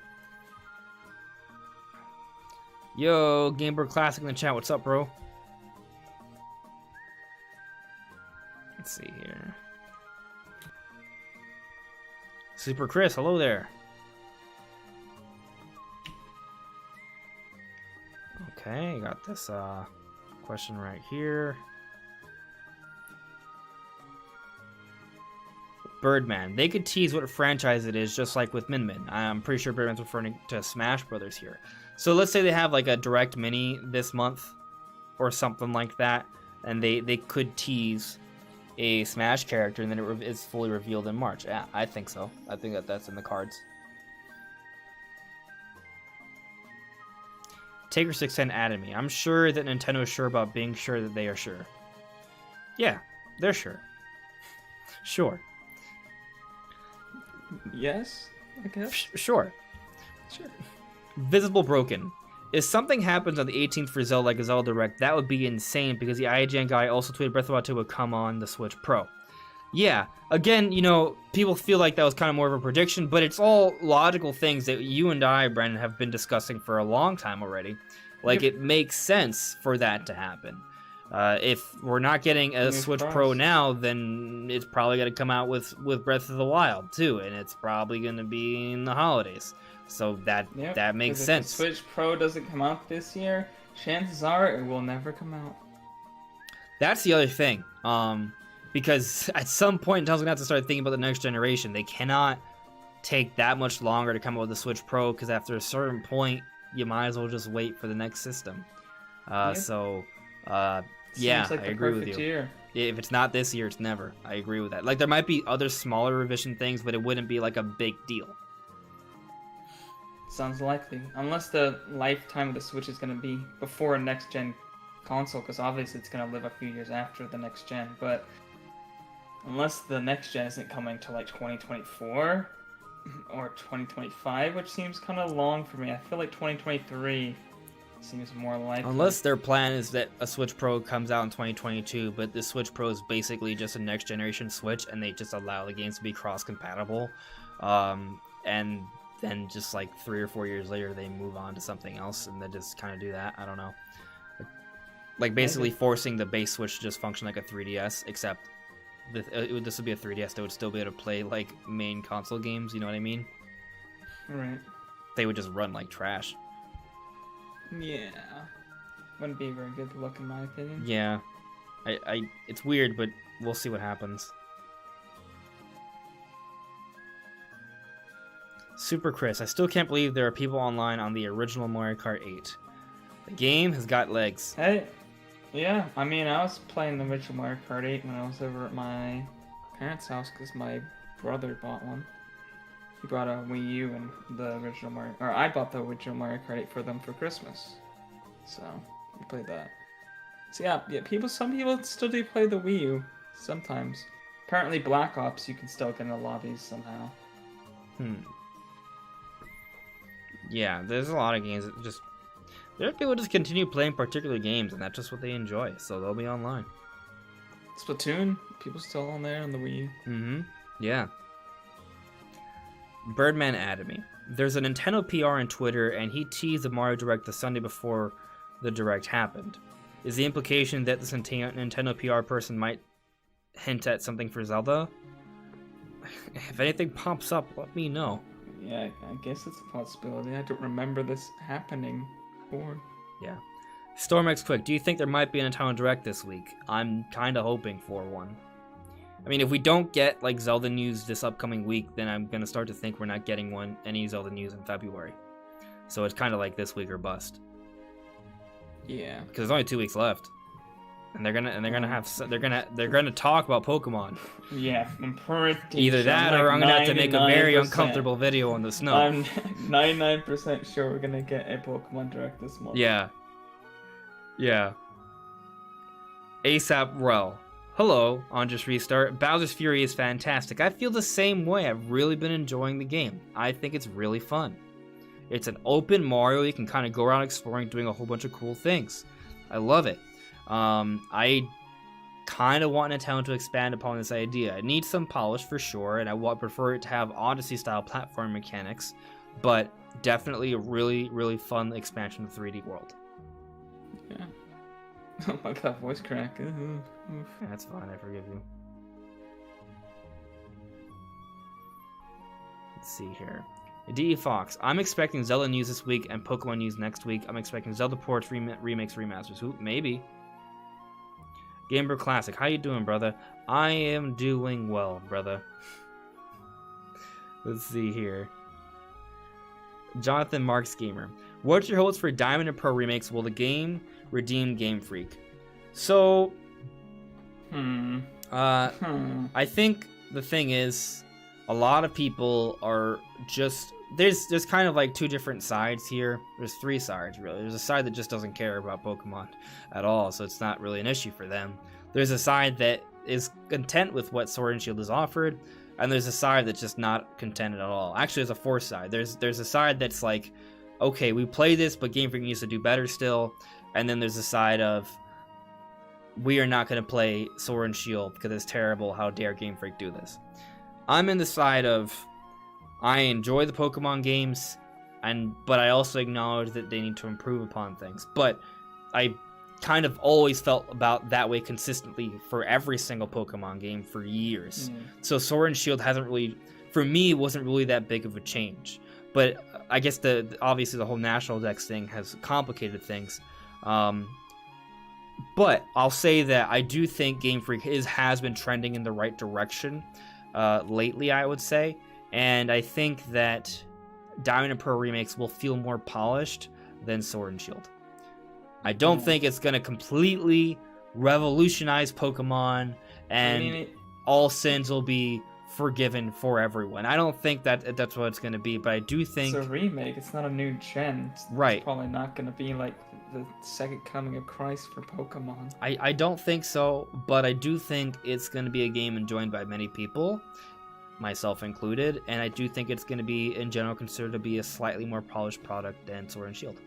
Yo, Gamebird Classic in the chat, what's up, bro? Let's see here. Super Chris, hello there. Okay, got this question right here. Birdman. They could tease what franchise it is, just like with Min Min. I'm pretty sure Birdman's referring to Smash Brothers here. So let's say they have like a Direct Mini this month or something like that, and they could tease a Smash character, and then it is fully revealed in March. Yeah, I think so. I think that's in the cards. Taker 610 added me. I'm sure that Nintendo is sure about being sure that they are sure. Yeah, they're sure. Sure. Yes, I guess. Sure. Sure. Visible Broken. If something happens on the 18th for Zelda like a Zelda Direct, that would be insane because the IGN guy also tweeted Breath of the Wild 2 would come on the Switch Pro. Yeah, again, you know, people feel like that was kind of more of a prediction, but it's all logical things that you and I, Brendan, have been discussing for a long time already. Like, It makes sense for that to happen. If we're not getting a Switch Pro now, then it's probably going to come out with Breath of the Wild, too, and it's probably going to be in the holidays. So that makes sense. If the Switch Pro doesn't come out this year, chances are it will never come out. That's the other thing. Because at some point, Nintendo's going to have to start thinking about the next generation. They cannot take that much longer to come up with the Switch Pro, because after a certain point, you might as well just wait for the next system. Yeah, like I agree with you. Year. If it's not this year, it's never. I agree with that. Like, there might be other smaller revision things, but it wouldn't be like a big deal. Sounds likely. Unless the lifetime of the Switch is going to be before a next-gen console, because obviously it's going to live a few years after the next gen, but unless the next gen isn't coming to like 2024 or 2025, which seems kind of long for me. I feel like 2023 seems more likely. Unless their plan is that a Switch Pro comes out in 2022, but the Switch Pro is basically just a next generation Switch, and they just allow the games to be cross-compatible, and then just like 3 or 4 years later they move on to something else, and then just kind of do that. I don't know. Like basically forcing the base Switch to just function like a 3DS, except this would be a 3DS that would still be able to play like main console games, you know what I mean? Right. They would just run like trash. Yeah. Wouldn't be a very good look in my opinion. Yeah. It's weird, but we'll see what happens. Super Chris, I still can't believe there are people online on the original Mario Kart 8. The game has got legs. Hey, yeah, I mean, I was playing the original Mario Kart 8 when I was over at my parents' house because my brother bought one. He brought a Wii U and the original Mario, or I bought the original Mario Kart 8 for them for Christmas. So, we played that. So yeah, some people still do play the Wii U sometimes. Apparently Black Ops you can still get in the lobbies somehow. Yeah, there's a lot of games that just... There are people who just continue playing particular games, and that's just what they enjoy, so they'll be online. Splatoon, people still on there on the Wii U. Yeah. Birdman added me. There's a Nintendo PR on Twitter, and he teased the Mario Direct the Sunday before the Direct happened. Is the implication that this Nintendo PR person might hint at something for Zelda? If anything pops up, let me know. Yeah, I guess it's a possibility. I don't remember this happening before. Yeah. StormX Quick, do you think there might be a Nintendo Direct this week? I'm kind of hoping for one. I mean, if we don't get like Zelda news this upcoming week, then I'm going to start to think we're not getting any Zelda news in February. So it's kind of like this week or bust. Yeah. Because there's only 2 weeks left. And they're gonna talk about Pokemon. Yeah, I'm pretty Either that, or I'm gonna have to make a very uncomfortable video in the snow. I'm 99% sure we're gonna get a Pokemon Direct this month. Yeah. ASAP Rel. Hello, on Just Restart. Bowser's Fury is fantastic. I feel the same way. I've really been enjoying the game. I think it's really fun. It's an open Mario. You can kind of go around exploring, doing a whole bunch of cool things. I love it. I kind of want Nintendo to expand upon this idea. It needs some polish for sure, and I would prefer it to have Odyssey-style platform mechanics, but definitely a really, really fun expansion of the 3D world. Yeah. Oh my god, voice crack. That's fine, I forgive you. Let's see here. D.E. Fox, I'm expecting Zelda news this week and Pokemon news next week. I'm expecting Zelda ports, remakes, remasters. Who? Maybe. Gamer Classic, how you doing, brother? I am doing well, brother. Let's see here. Jonathan Marks Gamer, what's your hopes for Diamond and Pearl remakes? Will the game redeem Game Freak? So, I think the thing is, a lot of people are just there's kind of like two different sides here. There's three sides really. There's a side that just doesn't care about Pokemon at all, so it's not really an issue for them. There's a side that is content with what Sword and Shield has offered, and there's a side that's just not contented at all. Actually, there's a fourth side. There's a side that's like, okay, we play this, but Game Freak needs to do better still. And then there's a side of, we are not going to play Sword and Shield because it's terrible. How dare Game Freak do this? I'm in the side of, I enjoy the Pokemon games, but I also acknowledge that they need to improve upon things. But I kind of always felt about that way consistently for every single Pokemon game for years. So Sword and Shield hasn't really, for me, wasn't really that big of a change. But I guess obviously the whole National Dex thing has complicated things. But I'll say that I do think Game Freak has been trending in the right direction lately, I would say. And I think that Diamond and Pearl remakes will feel more polished than Sword and Shield. I don't think it's going to completely revolutionize Pokemon and all sins will be forgiven for everyone. I don't think that's what it's going to be, but I do think... It's a remake. It's not a new gen. It's probably not going to be like the second coming of Christ for Pokemon. I don't think so, but I do think it's going to be a game enjoyed by many people, myself included, and I do think it's going to be, in general, considered to be a slightly more polished product than Sword and Shield.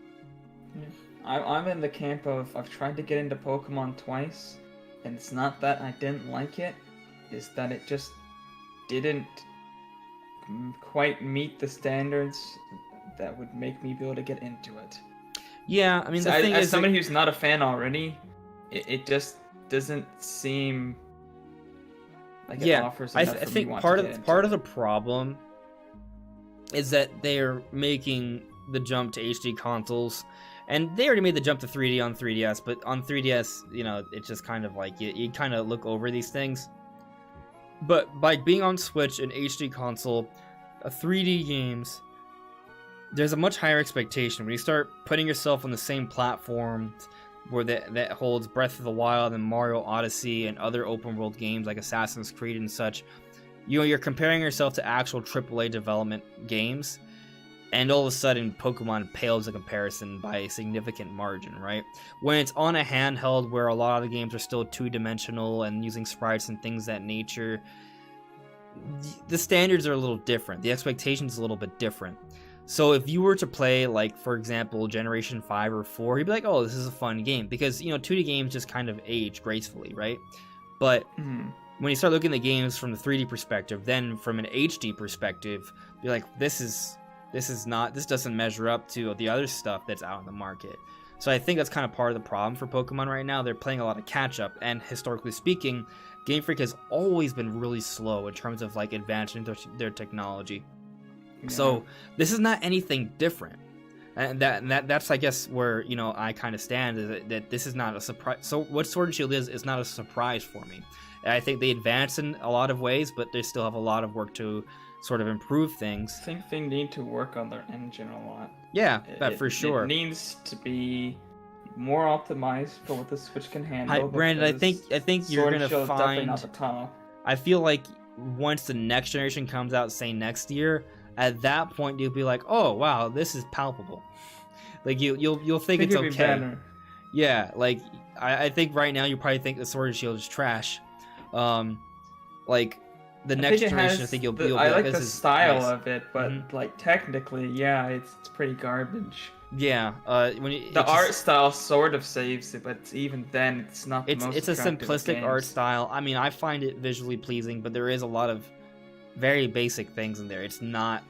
Yeah. I'm in the camp of, I've tried to get into Pokemon twice, and it's not that I didn't like it, it's that it just didn't quite meet the standards that would make me be able to get into it. Yeah, I mean, the thing as is, somebody who's not a fan already, it just doesn't seem like it offers enough I think part of the problem is that they're making the jump to HD consoles, and they already made the jump to 3D on 3DS, but on 3DS, you know, it's just kind of like you kind of look over these things. But by being on Switch, an HD console, 3D games, there's a much higher expectation. When you start putting yourself on the same platform where that holds Breath of the Wild and Mario Odyssey and other open world games like Assassin's Creed and such, you're comparing yourself to actual AAA development games, and all of a sudden Pokemon pales in comparison by a significant margin, right? When it's on a handheld where a lot of the games are still two-dimensional and using sprites and things of that nature, the standards are a little different. The expectations are a little bit different. So if you were to play, like, for example, Generation 5 or 4, you'd be like, oh, this is a fun game. Because, you know, 2D games just kind of age gracefully, right? But when you start looking at games from the 3D perspective, then from an HD perspective, you're like, this doesn't measure up to the other stuff that's out in the market. So I think that's kind of part of the problem for Pokemon right now. They're playing a lot of catch-up, and historically speaking, Game Freak has always been really slow in terms of, like, advancing their technology. Yeah. So this is not anything different. And that's, I guess, where, you know, I kind of stand, is that this is not a surprise. So what Sword and Shield is not a surprise for me. And I think they advance in a lot of ways, but they still have a lot of work to sort of improve things. I think they need to work on their engine a lot. Yeah, for sure. It needs to be more optimized for what the Switch can handle. Hi, Brandon. I think you're gonna definitely not find. the top. I feel like once the next generation comes out, say next year, at that point you'll be like, oh wow, this is palpable. Like you'll think it's okay. Better. Yeah, like I think right now you probably think the Sword and Shield is trash. Like the next generation, I think you'll be I like the this style is nice. of it, but like technically, yeah, it's pretty garbage. Yeah, when the art style sort of saves it, but even then, it's not. It's a simplistic art style. I mean, I find it visually pleasing, but there is a lot of very basic things in there. It's not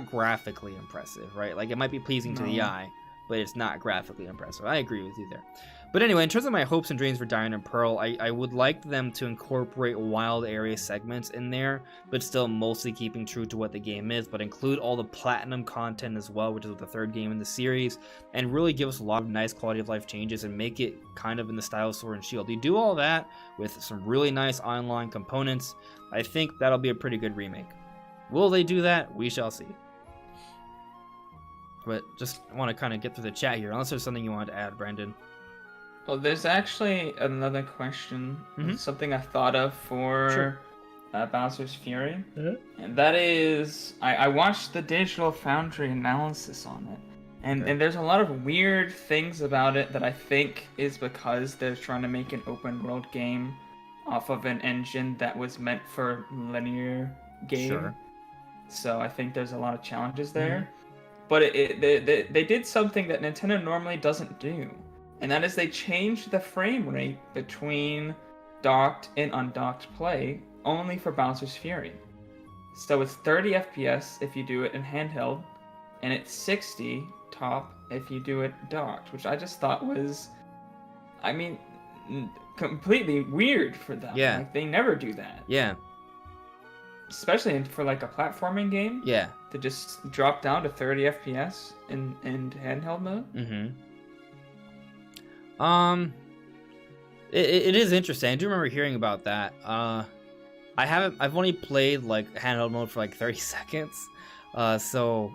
graphically impressive, right? Like it might be pleasing to the eye, but it's not graphically impressive. I agree with you there. But anyway, in terms of my hopes and dreams for Diamond and Pearl, I would like them to incorporate wild area segments in there, but still mostly keeping true to what the game is, but include all the platinum content as well, which is the third game in the series, and really give us a lot of nice quality of life changes and make it kind of in the style of Sword and Shield. You do all that with some really nice online components, I think that'll be a pretty good remake. Will they do that? We shall see. But just want to kind of get through the chat here, unless there's something you wanted to add, Brandon. Well, there's actually another question, something I thought of for Bowser's Fury, and that is, I watched the Digital Foundry analysis on it, and there's a lot of weird things about it that I think is because they're trying to make an open world game off of an engine that was meant for linear game. Sure. So I think there's a lot of challenges there, but they did something that Nintendo normally doesn't do. And that is they changed the frame rate between docked and undocked play only for Bowser's Fury. So it's 30 FPS if you do it in handheld, and it's 60 top if you do it docked, which I just thought was, I mean, completely weird for them. Yeah. Like, they never do that. Yeah. Especially for like a platforming game. Yeah. To just drop down to 30 FPS in handheld mode. Mm-hmm. It is interesting. I do remember hearing about that. I've only played like handheld mode for like 30 seconds. So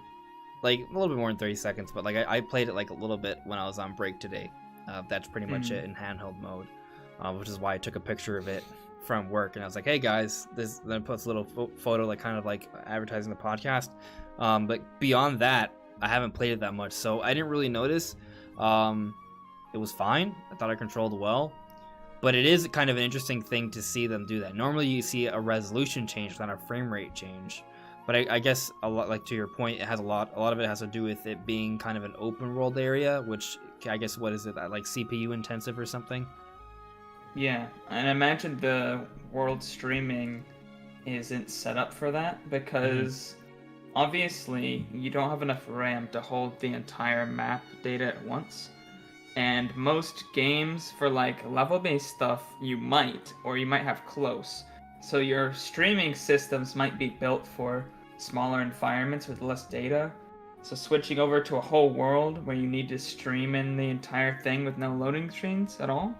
like a little bit more than 30 seconds, but like I played it like a little bit when I was on break today. That's pretty much it in handheld mode, which is why I took a picture of it from work and I was like, hey guys, then I put this little photo, like kind of like advertising the podcast. But beyond that, I haven't played it that much, so I didn't really notice. It was fine. I thought I controlled well, but it is kind of an interesting thing to see them do that. Normally you see a resolution change, not a frame rate change. But I guess a lot, like to your point, it has a lot of it has to do with it being kind of an open world area, which I guess, what is it, like CPU intensive or something? Yeah, and I imagine the world streaming isn't set up for that because obviously you don't have enough RAM to hold the entire map data at once. And most games for like level-based stuff, you might have close. So your streaming systems might be built for smaller environments with less data. So switching over to a whole world where you need to stream in the entire thing with no loading screens at all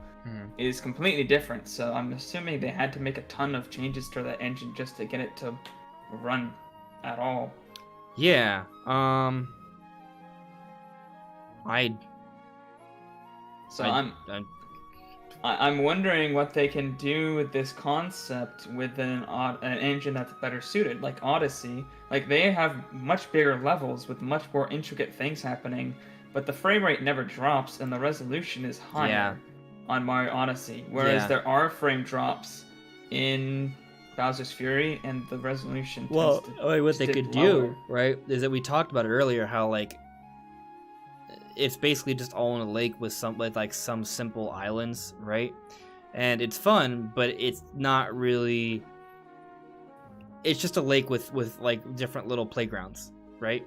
is completely different. So I'm assuming they had to make a ton of changes to that engine just to get it to run at all. Yeah. I'm wondering what they can do with this concept with an engine that's better suited, like Odyssey. Like, they have much bigger levels with much more intricate things happening, but the frame rate never drops and the resolution is higher on Mario Odyssey. Whereas there are frame drops in Bowser's Fury and the resolution what they could do, right, is that we talked about it earlier, how like it's basically just all in a lake with some simple islands, right? And it's fun, but it's not really. It's just a lake with like different little playgrounds, right?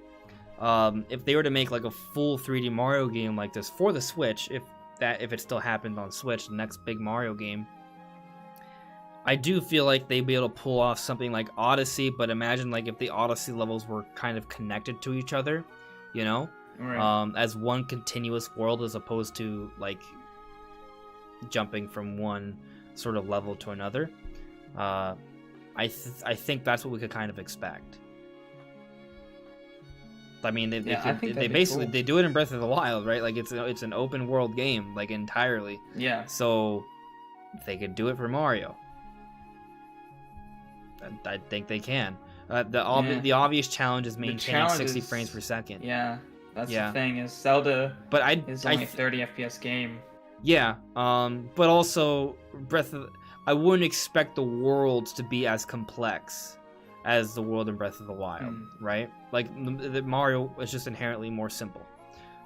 If they were to make like a full 3D Mario game like this for the Switch, if it still happened on Switch, the next big Mario game, I do feel like they'd be able to pull off something like Odyssey. But imagine like if the Odyssey levels were kind of connected to each other, you know? Right. As one continuous world as opposed to like jumping from one sort of level to another. I think that's what we could kind of expect. I mean, they be basically cool. they do it in Breath of the Wild, right? Like it's an open world game, like entirely. Yeah. So they could do it for Mario. I think they can. The obvious challenge is maintaining 60 frames per second. Yeah, that's the thing, is Zelda is only a 30 FPS game. Yeah, but also I wouldn't expect the worlds to be as complex as the world in Breath of the Wild, right? Like the Mario is just inherently more simple.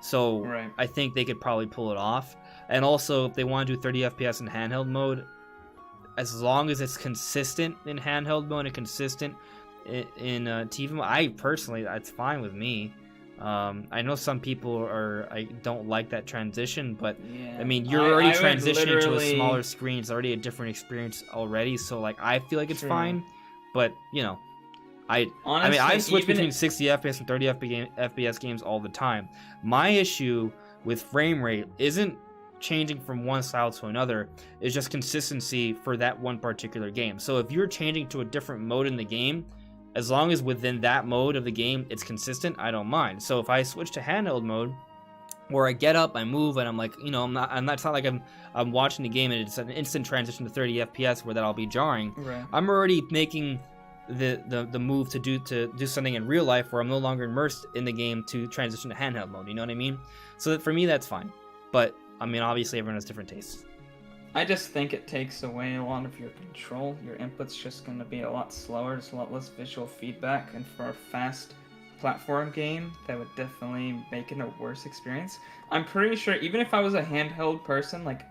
So I think they could probably pull it off. And also, if they want to do 30 FPS in handheld mode, as long as it's consistent in handheld mode and consistent in TV mode, I personally, that's fine with me. I know some people don't like that transition, but I mean, you're already transitioning to a smaller screen. It's already a different experience already. So like, I feel like it's fine, but you know, I mean, I switch between 60 FPS and 30 FPS games all the time. My issue with frame rate isn't changing from one style to another, it's just consistency for that one particular game. So if you're changing to a different mode in the game, as long as within that mode of the game it's consistent, I don't mind. So if I switch to handheld mode, where I get up, I move, and I'm like, you know, it's not like I'm watching the game and it's an instant transition to 30 FPS where that'll be jarring. Right. I'm already making the move to do something in real life where I'm no longer immersed in the game to transition to handheld mode. You know what I mean? So for me, that's fine. But I mean, obviously, everyone has different tastes. I just think it takes away a lot of your control. Your input's just going to be a lot slower. There's a lot less visual feedback, and for a fast platform game, that would definitely make it a worse experience. I'm pretty sure, even if I was a handheld person, like,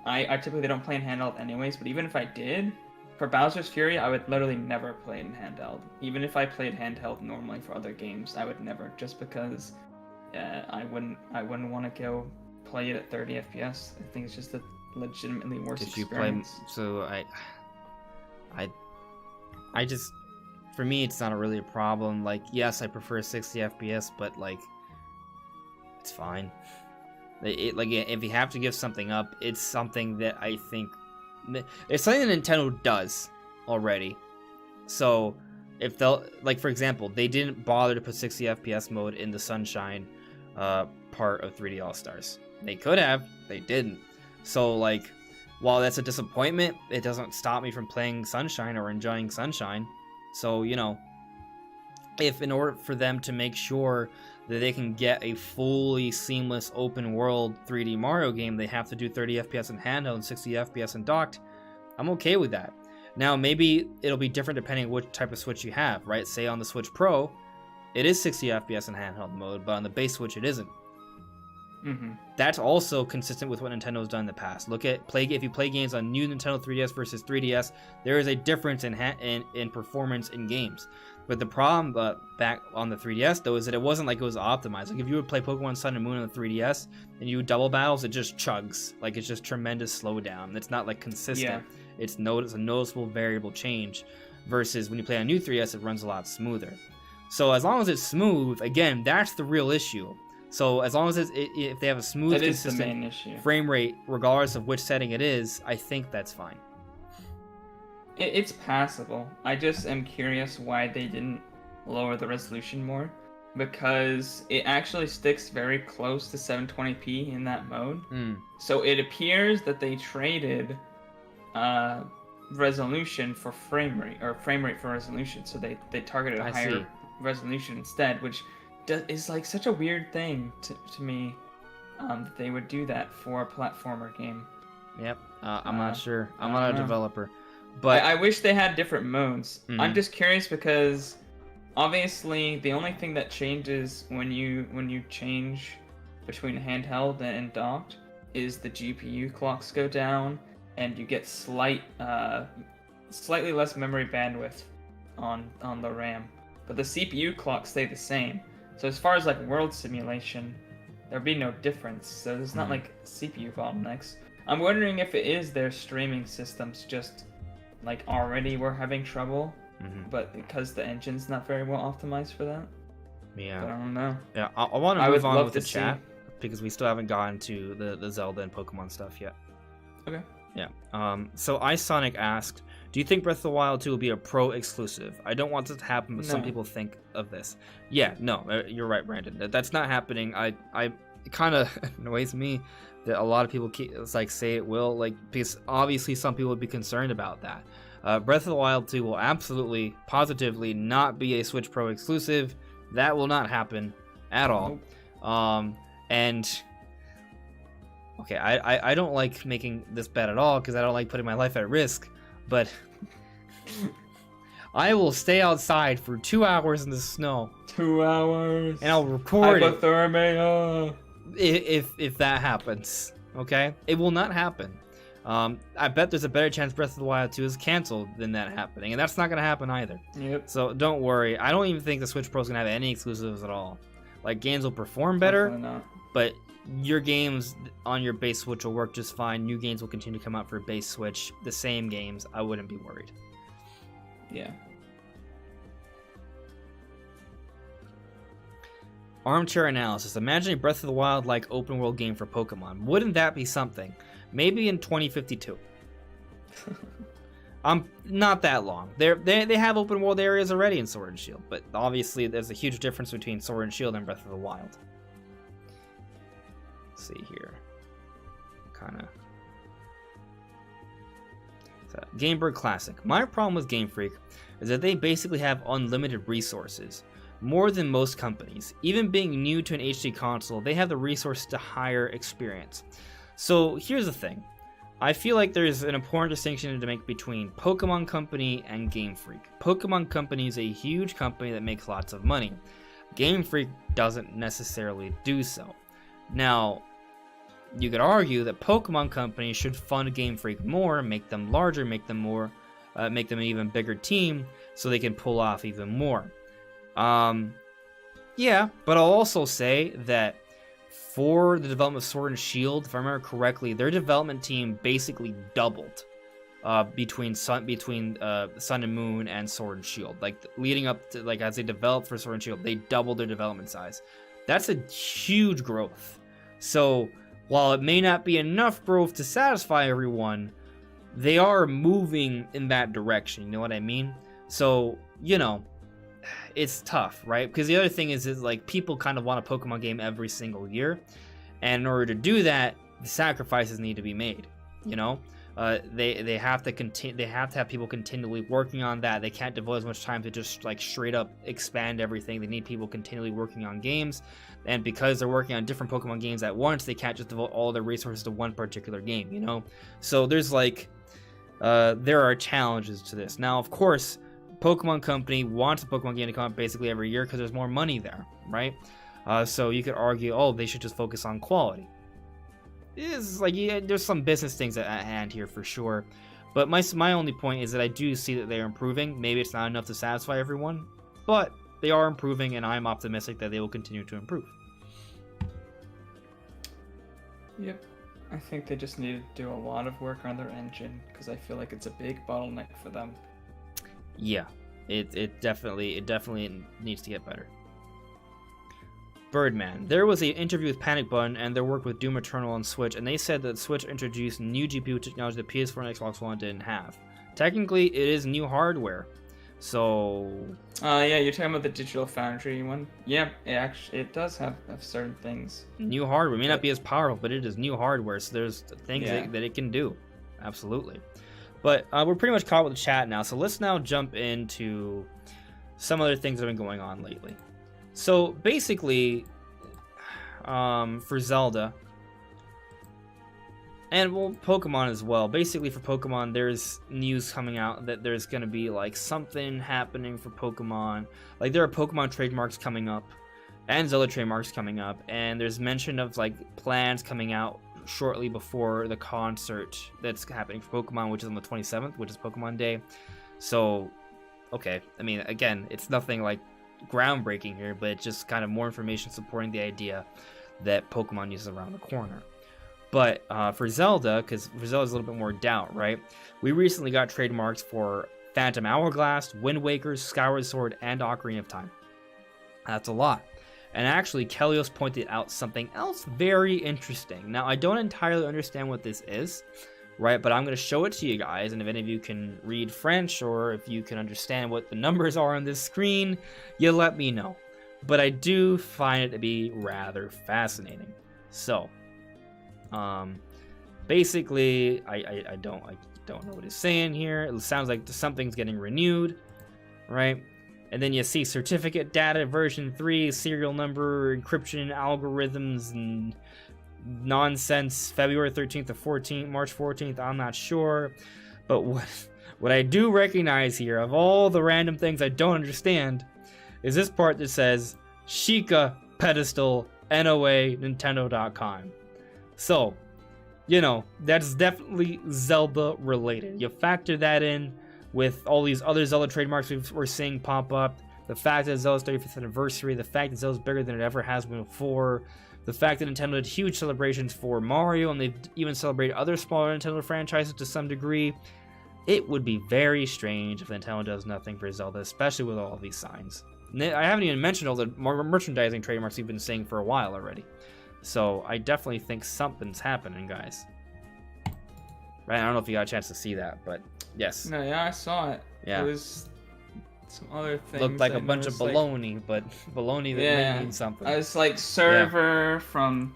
I typically don't play in handheld anyways, but even if I did, for Bowser's Fury, I would literally never play in handheld. Even if I played handheld normally for other games, I would never, just because I wouldn't want to go play it at 30 FPS. I think it's just a legitimately worse experience. Play? So I just, for me, it's not really a problem. Like, yes, I prefer 60 FPS, but like, it's fine. Like, if you have to give something up, it's something that I think it's something that Nintendo does already. So if they'll, like, for example, they didn't bother to put 60 FPS mode in the Sunshine part of 3D All-Stars. They could have, they didn't. So like, while that's a disappointment, it doesn't stop me from playing Sunshine or enjoying Sunshine. So, you know, if in order for them to make sure that they can get a fully seamless open world 3D Mario game, they have to do 30 FPS in handheld and 60 FPS in docked, I'm okay with that. Now, maybe it'll be different depending on what type of Switch you have, right? Say on the Switch Pro, it is 60 FPS in handheld mode, but on the base Switch, it isn't. That's also consistent with what Nintendo's done in the past. Look at if you play games on new Nintendo 3DS versus 3DS, there is a difference in performance in games. But the problem back on the 3DS though is that it wasn't like it was optimized. Like if you would play Pokemon Sun and Moon on the 3DS and you double battles, it just chugs. Like it's just tremendous slowdown. It's not like consistent. Yeah. It's a noticeable variable change. Versus when you play on new 3DS, it runs a lot smoother. So as long as it's smooth, again, that's the real issue. So as long as if they have a smooth, consistent frame rate, regardless of which setting it is, I think that's fine. It's passable. I just am curious why they didn't lower the resolution more, because it actually sticks very close to 720p in that mode. So it appears that they traded resolution for frame rate, or frame rate for resolution. So they targeted a higher resolution instead, which is like such a weird thing to me, that they would do that for a platformer game. Yep. I'm not sure. I'm not a developer, but I wish they had different modes. I'm just curious because obviously the only thing that changes when you change between handheld and docked is the GPU clocks go down and you get slightly less memory bandwidth on the RAM, but the CPU clocks stay the same. So as far as like world simulation, there'd be no difference. So there's not like CPU bottlenecks. I'm wondering if it is their streaming systems just like already were having trouble, but because the engine's not very well optimized for that. Yeah. But I don't know. Yeah, I want to move on with the chat because we still haven't gotten to the Zelda and Pokemon stuff yet. Okay. Yeah. So iSonic asked, Do you think Breath of the Wild 2 will be a pro exclusive? I don't want this to happen, but some people think of this. Yeah, no, you're right, Brandon. That's not happening. It kind of annoys me that a lot of people say it will, because obviously some people would be concerned about that. Breath of the Wild 2 will absolutely, positively not be a Switch Pro exclusive. That will not happen at all. And okay, I don't like making this bet at all because I don't like putting my life at risk, but I will stay outside for 2 hours in the snow. 2 hours. And I'll record Hypothermia. If that happens. Okay? It will not happen. I bet there's a better chance Breath of the Wild 2 is canceled than that happening, and that's not going to happen either. Yep. So don't worry. I don't even think the Switch Pro is going to have any exclusives at all. Like, games will perform better, not. But your games on your base Switch will work just fine. New games will continue to come out for base Switch. The same games. I wouldn't be worried. Yeah. Armchair analysis. Imagine a Breath of the Wild like open world game for Pokemon. Wouldn't that be something? Maybe in 2052. Not that long. They have open world areas already in Sword and Shield, but obviously there's a huge difference between Sword and Shield and Breath of the Wild. Let's see here. Game Bird Classic. My problem with Game Freak is that they basically have unlimited resources. More than most companies. Even being new to an HD console, they have the resources to hire experience. So here's the thing. I feel like there's an important distinction to make between Pokemon Company and Game Freak. Pokemon Company is a huge company that makes lots of money. Game Freak doesn't necessarily do so. Now, you could argue that Pokemon Company should fund Game Freak more, make them larger, make them an even bigger team, so they can pull off even more. Yeah, but I'll also say that for the development of Sword and Shield, if I remember correctly, their development team basically doubled between Sun and Moon and Sword and Shield. Like, leading up to, as they developed for Sword and Shield, they doubled their development size. That's a huge growth. So, while it may not be enough growth to satisfy everyone, they are moving in that direction, you know what I mean? So, it's tough, right? Because the other thing is people kind of want a Pokemon game every single year, and in order to do that, the sacrifices need to be made. They have to have people continually working on that. They can't devote as much time to just straight up expand everything. They need people continually working on games, and because they're working on different Pokemon games at once, they can't just devote all their resources to one particular game. So there's there are challenges to this. Now, of course, Pokemon Company wants a Pokemon game to come out basically every year because there's more money there, right? So you could argue, they should just focus on quality. There's some business things at hand here for sure, but my only point is that I do see that they're improving. Maybe it's not enough to satisfy everyone, but they are improving, and I'm optimistic that they will continue to improve. Yep. I think they just need to do a lot of work on their engine, because I feel like it's a big bottleneck for them. Yeah, it definitely needs to get better. Birdman. There was an interview with Panic Button and their work with Doom Eternal on Switch, and they said that Switch introduced new GPU technology that PS4 and Xbox One didn't have. Technically, it is new hardware. So... yeah, you're talking about the Digital Foundry one? Yeah, it does have certain things. New hardware. It may not be as powerful, but it is new hardware, so there's things that it can do. Absolutely. But we're pretty much caught with the chat now, so let's now jump into some other things that have been going on lately. So basically, for Zelda, and Pokemon as well, basically for Pokemon, there's news coming out that there's going to be something happening for Pokemon. There are Pokemon trademarks coming up, and Zelda trademarks coming up, and there's mention of plans coming out shortly before the concert that's happening for Pokemon, which is on the 27th, which is Pokemon Day. So, okay, I mean, again, it's nothing groundbreaking here, but it's just kind of more information supporting the idea that Pokemon is around the corner. But for Zelda, because for Zelda's a little bit more doubt, right? We recently got trademarks for Phantom Hourglass, Wind Waker, Skyward Sword, and Ocarina of Time. That's a lot. And actually, Kelios pointed out something else very interesting. Now, I don't entirely understand what this is, right? But I'm going to show it to you guys, and if any of you can read French or if you can understand what the numbers are on this screen, you let me know. But I do find it to be rather fascinating. So, basically, I don't know what it's saying here. It sounds like something's getting renewed, right? And then you see certificate data version 3, serial number, encryption, algorithms, and nonsense. February 13th to 14th, March 14th. I'm not sure, but what I do recognize here, of all the random things I don't understand, is this part that says Sheikah pedestal NOA Nintendo.com. So, you know, that's definitely Zelda related. You factor that in with all these other Zelda trademarks we're seeing pop up, the fact that Zelda's 35th anniversary, the fact that Zelda's bigger than it ever has been before, the fact that Nintendo did huge celebrations for Mario, and they've even celebrated other smaller Nintendo franchises to some degree. It would be very strange if Nintendo does nothing for Zelda, especially with all of these signs. I haven't even mentioned all the merchandising trademarks we've been seeing for a while already. So I definitely think something's happening, guys. Right? I don't know if you got a chance to see that, but yes. No, yeah, I saw it. Yeah. It was some other things. Looked like a bunch of baloney, but baloney that might mean something. It's like server from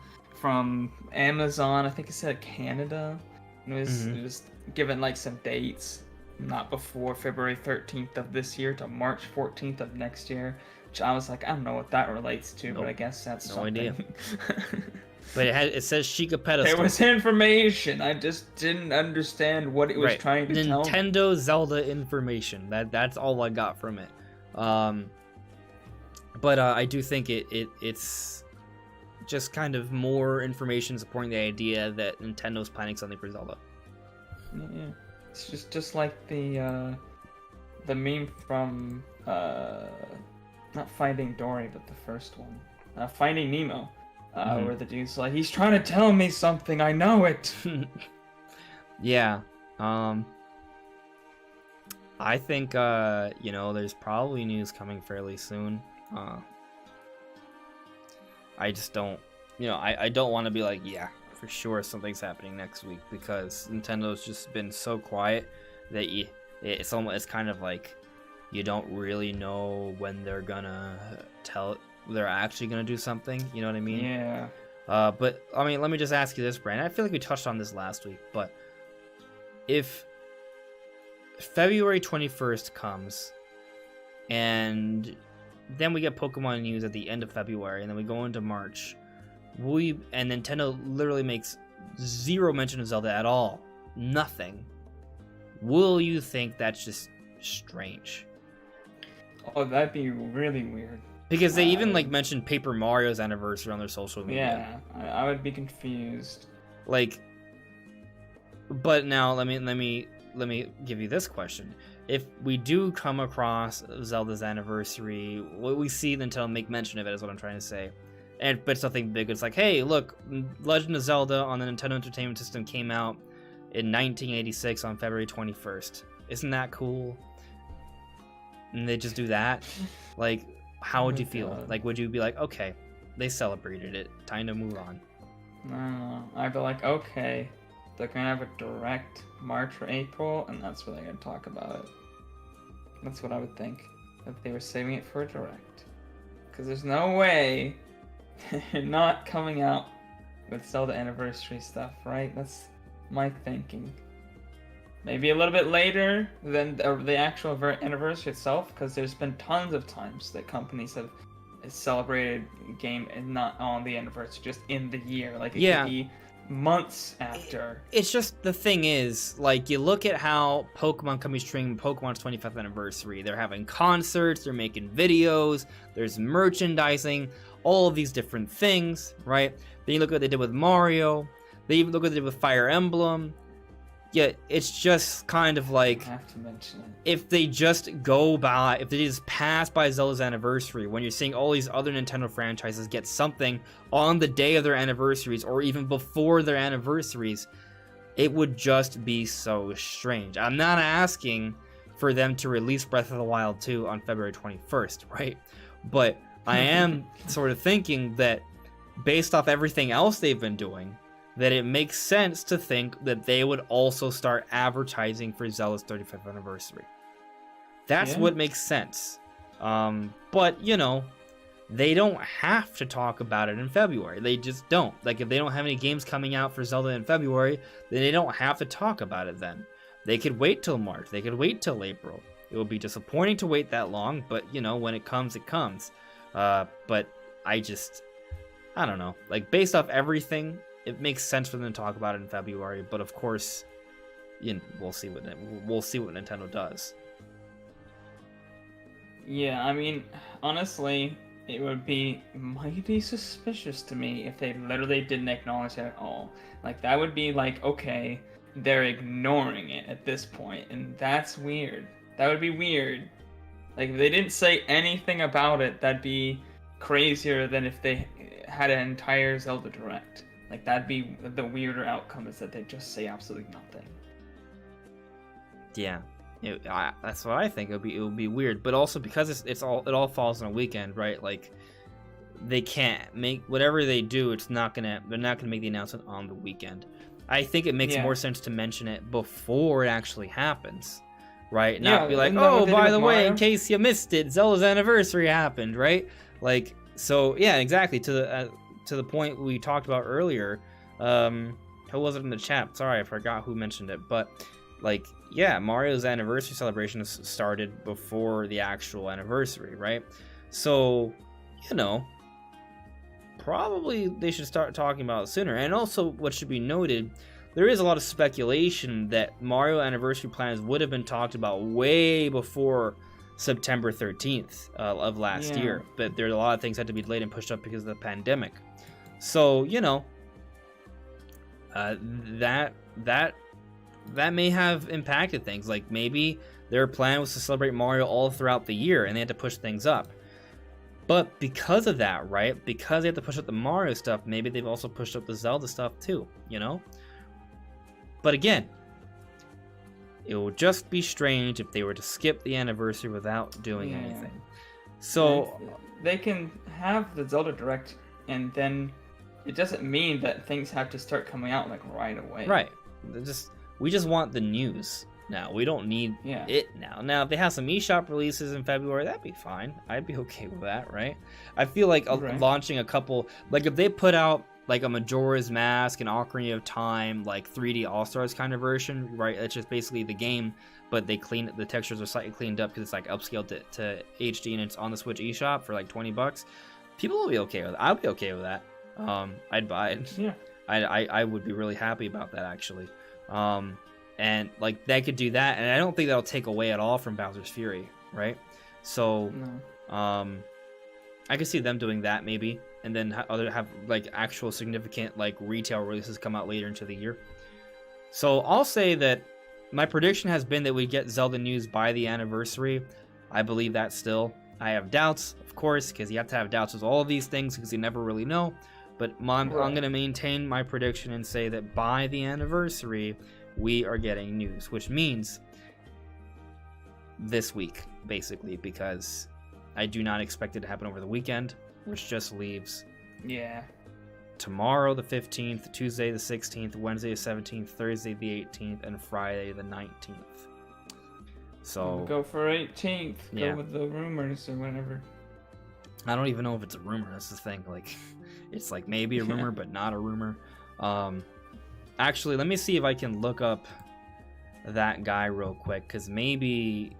Amazon. I think it said Canada. It was given like some dates, not before February 13th of this year to March 14th of next year. Which I was like, I don't know what that relates to, but I guess that's something. No idea. But it says Sheikah pedestal. There was information. I just didn't understand what it was trying to tell me. Nintendo Zelda information. That's all I got from it. But I do think it's just kind of more information supporting the idea that Nintendo's planning something for Zelda. Yeah, it's just like the meme from not Finding Dory, but the first one, Finding Nemo. Where the dude's like, he's trying to tell me something, I know it. Yeah. I think, you know, there's probably news coming fairly soon. I just don't, you know, I don't want to be like, yeah, for sure something's happening next week, because Nintendo's just been so quiet that it's kind of like you don't really know when they're gonna they're actually gonna do something, you know what I mean? Yeah. But I mean, let me just ask you this, Brandon. I feel like we touched on this last week, but if February 21st comes and then we get Pokemon news at the end of February and then we go into March, and Nintendo literally makes zero mention of Zelda at all, nothing, will you think that's just strange? Oh, that'd be really weird. Because they even like mentioned Paper Mario's anniversary on their social media. Yeah, I would be confused. Like, but now let me give you this question: if we do come across Zelda's anniversary, what we see Nintendo make mention of it is what I'm trying to say, but something big. It's like, hey, look, Legend of Zelda on the Nintendo Entertainment System came out in 1986 on February 21st. Isn't that cool? And they just do that, like. How would you feel? God. Like, would you be like, okay, they celebrated it, time to move on? No, I'd be like, okay, they're gonna have a direct March or April, and that's where they're gonna talk about it. That's what I would think, that they were saving it for a direct. Because there's no way they're not coming out with Zelda anniversary stuff, right? That's my thinking. Maybe a little bit later than the actual anniversary itself, because there's been tons of times that companies have celebrated a game and not on the anniversary, just in the year. Like, it could be months after. It's just, the thing is, like, you look at how Pokemon can be streaming Pokemon's 25th anniversary. They're having concerts, they're making videos, there's merchandising, all of these different things, right? Then you look at what they did with Mario, they even look at what they did with Fire Emblem. Yeah, it's just kind of like, I have to mention it. If they just pass by Zelda's anniversary, when you're seeing all these other Nintendo franchises get something on the day of their anniversaries or even before their anniversaries, it would just be so strange. I'm not asking for them to release Breath of the Wild 2 on February 21st, right? But I am sort of thinking that based off everything else they've been doing, that it makes sense to think that they would also start advertising for Zelda's 35th anniversary. That's what makes sense. But, you know, they don't have to talk about it in February. They just don't. Like, if they don't have any games coming out for Zelda in February, then they don't have to talk about it then. They could wait till March. They could wait till April. It would be disappointing to wait that long, but, you know, when it comes, it comes. But I don't know. Like, based off everything, it makes sense for them to talk about it in February. But, of course, you know, we'll see what Nintendo does. Yeah, I mean, honestly, it would be mighty suspicious to me if they literally didn't acknowledge it at all. Like, that would be like, okay, they're ignoring it at this point, and that's weird. That would be weird. Like, if they didn't say anything about it, that'd be crazier than if they had an entire Zelda Direct. Like, that'd be the weirder outcome, is that they just say absolutely nothing. Yeah. That's what I think. It would be weird, but also because it all falls on a weekend, right? Like, they can't make whatever they do. They're not gonna make the announcement on the weekend. I think it makes more sense to mention it before it actually happens, right? Not be like, oh, by the way, in case you missed it, Zelda's anniversary happened, right? Like, so yeah, exactly. To the point we talked about earlier. Who was it in the chat? Sorry, I forgot who mentioned it, but. Like, yeah, Mario's anniversary celebration started before the actual anniversary, right? So, you know, probably they should start talking about it sooner. And also, what should be noted, there is a lot of speculation that Mario anniversary plans would have been talked about way before September 13th of last year. But there's a lot of things had to be delayed and pushed up because of the pandemic. So, you know, that may have impacted things. Like, maybe their plan was to celebrate Mario all throughout the year and they had to push things up. But because of that, right? Because they have to push up the Mario stuff, maybe they've also pushed up the Zelda stuff too, you know? But again, it would just be strange if they were to skip the anniversary without doing anything. So they can have the Zelda Direct, and then it doesn't mean that things have to start coming out like right away. Right. We just want the news now. We don't need it now. Now, if they have some eShop releases in February, that'd be fine. I'd be okay with that, right? I feel like launching a couple... Like, if they put out, like, a Majora's Mask, an Ocarina of Time, like, 3D All-Stars kind of version, right? It's just basically the game, but they the textures are slightly cleaned up because it's, like, upscaled to HD, and it's on the Switch eShop for, like, $20. People will be okay with it. I'll be okay with that. I'd buy it. Yeah. I would be really happy about that, actually. And like they could do that, and I don't think that'll take away at all from Bowser's Fury, right? So, I could see them doing that maybe, and then have like actual significant like retail releases come out later into the year. So I'll say that my prediction has been that we get Zelda news by the anniversary. I believe that still. I have doubts, of course, because you have to have doubts with all of these things because you never really know. But I'm going to maintain my prediction and say that by the anniversary, we are getting news, which means this week, basically, because I do not expect it to happen over the weekend, which just leaves tomorrow the 15th, Tuesday the 16th, Wednesday the 17th, Thursday the 18th, and Friday the 19th. So we'll go for 18th. Go with the rumors or whatever. I don't even know if it's a rumor. That's the thing. Like, it's like maybe a rumor, but not a rumor. Actually, let me see if I can look up that guy real quick, because maybe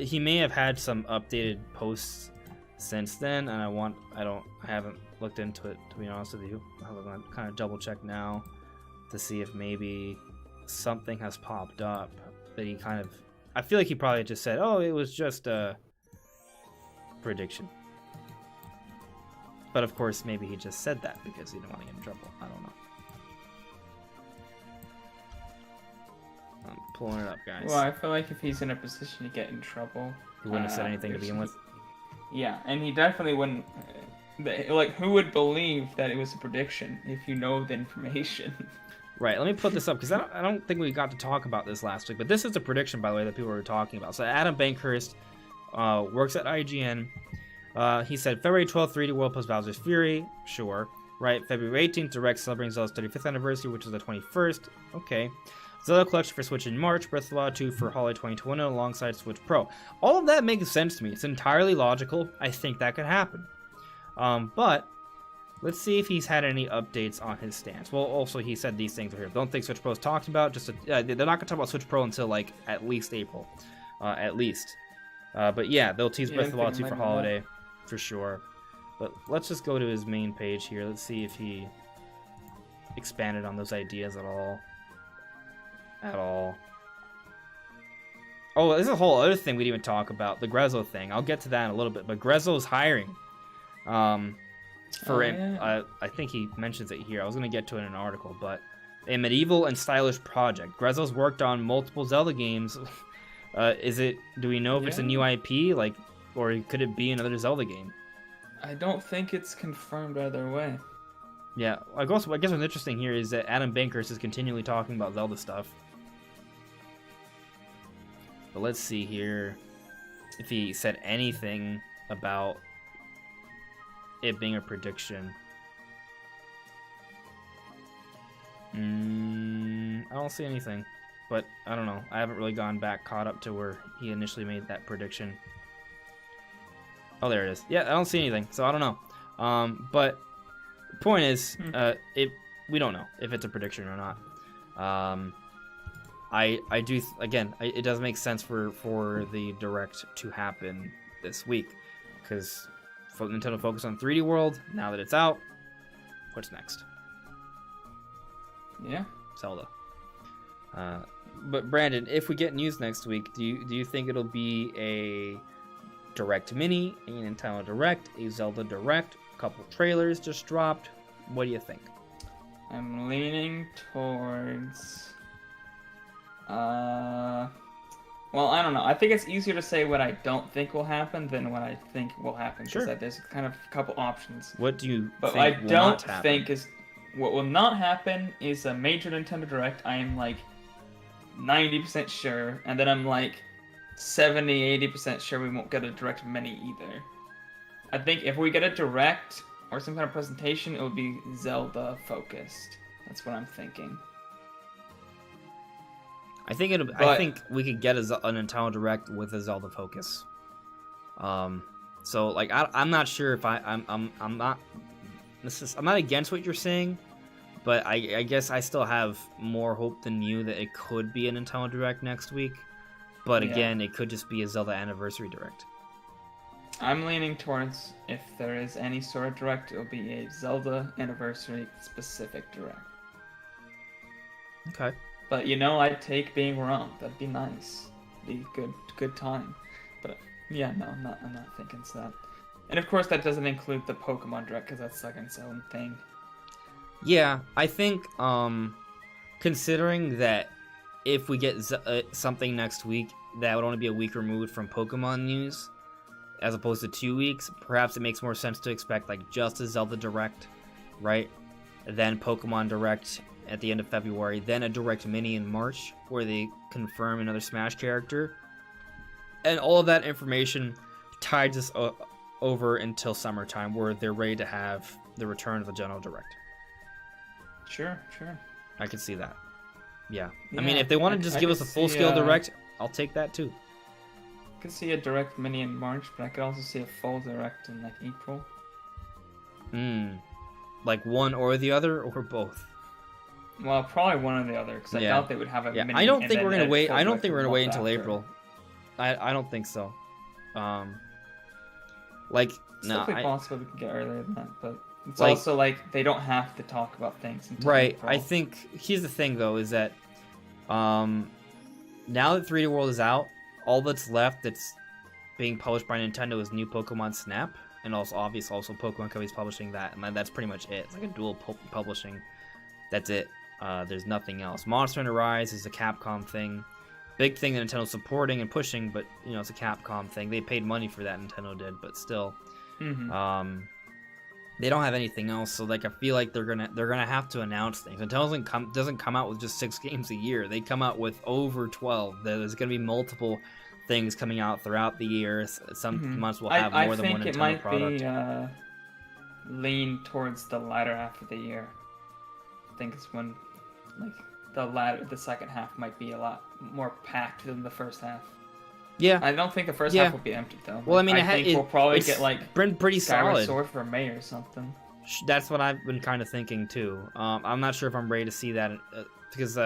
he may have had some updated posts since then, and I haven't looked into it, to be honest with you. I'm gonna kind of double check now to see if maybe something has popped up that he kind of. I feel like he probably just said, "Oh, it was just a prediction." But of course, maybe he just said that because he didn't want to get in trouble. I don't know. I'm pulling it up, guys. Well, I feel like if he's in a position to get in trouble, he wouldn't have said anything to begin with. Yeah, and he definitely wouldn't. Like, who would believe that it was a prediction if you know the information? Right. Let me put this up because I don't think we got to talk about this last week. But this is a prediction, by the way, that people were talking about. So Adam Bankhurst works at IGN. He said February 12th, 3D World plus Bowser's Fury. Sure. right? February 18th, Direct celebrating Zelda's 35th anniversary, which is the 21st. Okay. Zelda Collection for Switch in March, Breath of the Wild 2 for Holiday 2021 alongside Switch Pro. All of that makes sense to me. It's entirely logical. I think that could happen. But let's see if he's had any updates on his stance. Well, also he said these things are here. Don't think Switch Pro is talked about. They're not going to talk about Switch Pro until like at least April, at least. But yeah, they'll tease Breath of the Wild 2 for Holiday for sure. But let's just go to his main page here. Let's see if he expanded on those ideas at all. Oh, there's a whole other thing we didn't even talk about, the Grezzo thing. I'll get to that in a little bit, but Grezzo's hiring. I think he mentions it here. I was going to get to it in an article, but a medieval and stylish project. Grezzo's worked on multiple Zelda games. Do we know if it's a new IP, or could it be another Zelda game? I don't think it's confirmed either way. Yeah, I guess what's interesting here is that Adam Bankhurst is continually talking about Zelda stuff. But let's see here if he said anything about it being a prediction. I don't see anything, but I don't know. I haven't really caught up to where he initially made that prediction. Oh, there it is. Yeah, I don't see anything, so I don't know. But the point is, we don't know if it's a prediction or not. I do it does make sense for the Direct to happen this week, because Nintendo focused on 3D World. Now that it's out, what's next? Yeah, Zelda. But Brandon, if we get news next week, do you think it'll be a Direct Mini, a Nintendo Direct, a Zelda Direct, a couple trailers just dropped? What do you think? I'm leaning towards... well, I don't know. I think it's easier to say what I don't think will happen than what I think will happen. Sure. Because there's kind of a couple options. What do you but think I will don't not happen? think is... What will not happen is a major Nintendo Direct. I am like 90% sure. And then I'm like 70-80% sure we won't get a Direct Mini either. I think if we get a Direct or some kind of presentation, it will be Zelda focused. That's what I'm thinking. I think we could get a Nintendo Direct with a Zelda focus. So like I'm not sure if I'm not against what you're saying, but I guess I still have more hope than you that it could be a Nintendo Direct next week. But again, it could just be a Zelda Anniversary Direct. I'm leaning towards, if there is any sort of Direct, it'll be a Zelda Anniversary specific Direct. Okay. But I'd take being wrong. That'd be nice. Be good time. But yeah, no, I'm not thinking so. That. And of course, that doesn't include the Pokemon Direct because that's like its own thing. Yeah, I think considering that if we get something next week, that would only be a week removed from Pokemon news, as opposed to 2 weeks. Perhaps it makes more sense to expect like just a Zelda Direct, right? Then Pokemon Direct at the end of February, then a Direct Mini in March, where they confirm another Smash character. And all of that information tides us over until summertime, where they're ready to have the return of the General Direct. Sure. I could see that. Yeah. I mean, if they want to just give us a full-scale Direct, I'll take that too. I could see a Direct Mini in March, but I could also see a full Direct in like April. Like one or the other, or both? Well, probably one or the other, because I doubt they would have a mini. I don't think we're gonna wait. I don't think we're gonna wait until April. I don't think so. It's definitely possible we can get earlier than that, but it's also like they don't have to talk about things until April. I think here's the thing though, is that now that 3D World is out, all that's left that's being published by Nintendo is new Pokemon Snap, and also Pokemon Company's publishing that, and that's pretty much it. It's like a dual publishing. That's it. There's nothing else. Monster Hunter Rise is a Capcom thing. Big thing that Nintendo's supporting and pushing, but it's a Capcom thing. They paid money for that, Nintendo did, but still. They don't have anything else, so like I feel like they're gonna have to announce things. Nintendo doesn't come out with just 6 games a year. They come out with over 12. There's gonna be multiple things coming out throughout the year. Some months will have more than one Nintendo product. lean towards the latter half of the year. I think it's when, like, the second half might be a lot more packed than the first half. Yeah. I don't think the first half will be empty though. Well, I mean, I think we'll probably get like been pretty Skyward solid. Sword for May or something. That's what I've been kind of thinking too. I'm not sure if I'm ready to see that because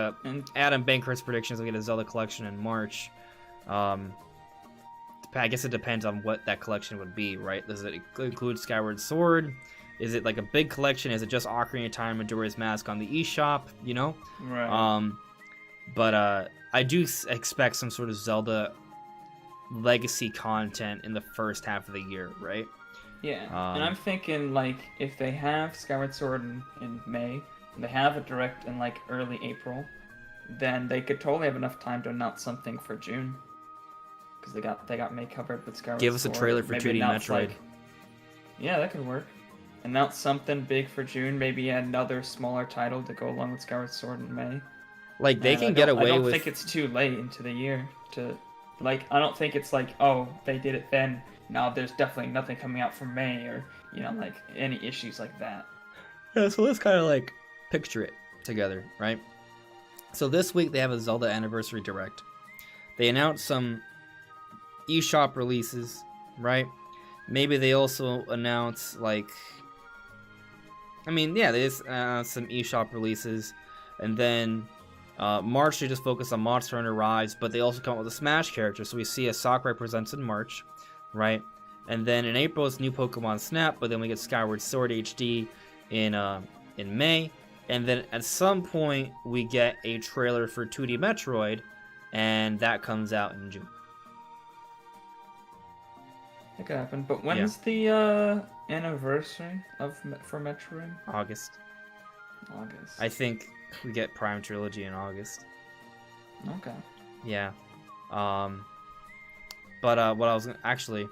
Adam Bankhurst's predictions will get a Zelda collection in March. I guess it depends on what that collection would be, right? Does it include Skyward Sword? Is it like a big collection? Is it just Ocarina of Time, Majora's Mask on the eShop? You know? Right. But I do expect some sort of Zelda legacy content in the first half of the year, right? Yeah, and I'm thinking, like, if they have Skyward Sword in May, and they have a direct in, like, early April, then they could totally have enough time to announce something for June. Because they got May covered with Skyward Sword. Give us a trailer for 2D Metroid. Like, yeah, that could work. Announce something big for June, maybe another smaller title to go along with Skyward Sword in May. Like, they can get away with... I don't think it's too late into the year to... Like, I don't think it's like, oh, they did it then, now there's definitely nothing coming out for May, or, you know, like, any issues like that. Yeah, so let's kind of, like, picture it together, right? So this week they have a Zelda Anniversary Direct. They announced some eShop releases, right? Maybe they also announce, like... I mean, yeah, they just announced some eShop releases, and then... March, they just focus on Monster Hunter Rise, but they also come up with a Smash character. So we see a Sakurai Presents in March, right? And then in April, it's new Pokemon Snap, but then we get Skyward Sword HD in May. And then at some point, we get a trailer for 2D Metroid, and that comes out in June. That could happen. But when's the anniversary for Metroid? August. I think we get Prime Trilogy in August. Okay. Yeah. But what I was actually...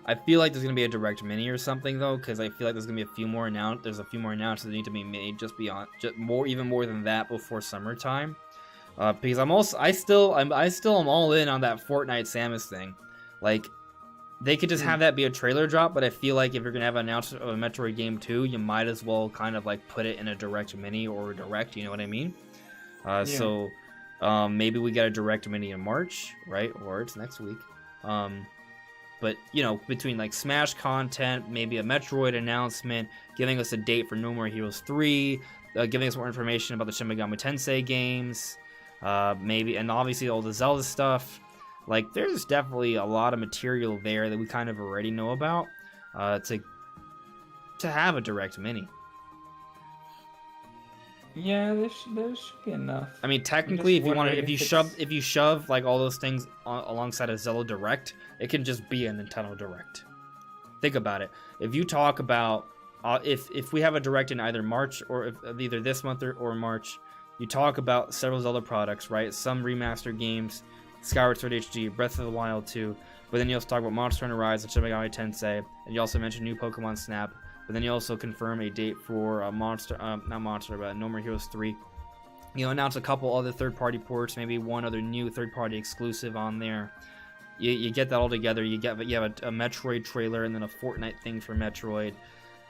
I feel like there's gonna be a direct mini or something though, because I feel like there's gonna be a few more announcements that need to be made even more than that before summertime. Because I still am all in on that Fortnite Samus thing. Like, they could just have that be a trailer drop, but I feel like if you're gonna have an announcement of a Metroid game 2, you might as well kind of like put it in a direct mini or a direct, you know what I mean? So maybe we get a direct mini in March, right? Or it's next week. But you know, between like Smash content, maybe a Metroid announcement, giving us a date for No More Heroes 3, giving us more information about the Shin Megami Tensei games, maybe, and obviously all the Zelda stuff. Like, there's definitely a lot of material there that we kind of already know about to have a direct mini. Yeah, there should be enough. I mean, technically, if you shove like all those things alongside a Zelda Direct, it can just be a Nintendo Direct. Think about it. If you talk about if we have a Direct in either March or either this month or March, you talk about several Zelda products, right? Some remastered games. Skyward Sword HD, Breath of the Wild 2, but then you also talk about Monster Hunter Rise and Shin Megami Tensei, and you also mentioned new Pokemon Snap, but then you also confirm a date for No More Heroes 3. You announce a couple other third-party ports, maybe one other new third-party exclusive on there. You get that all together. You have a Metroid trailer and then a Fortnite thing for Metroid,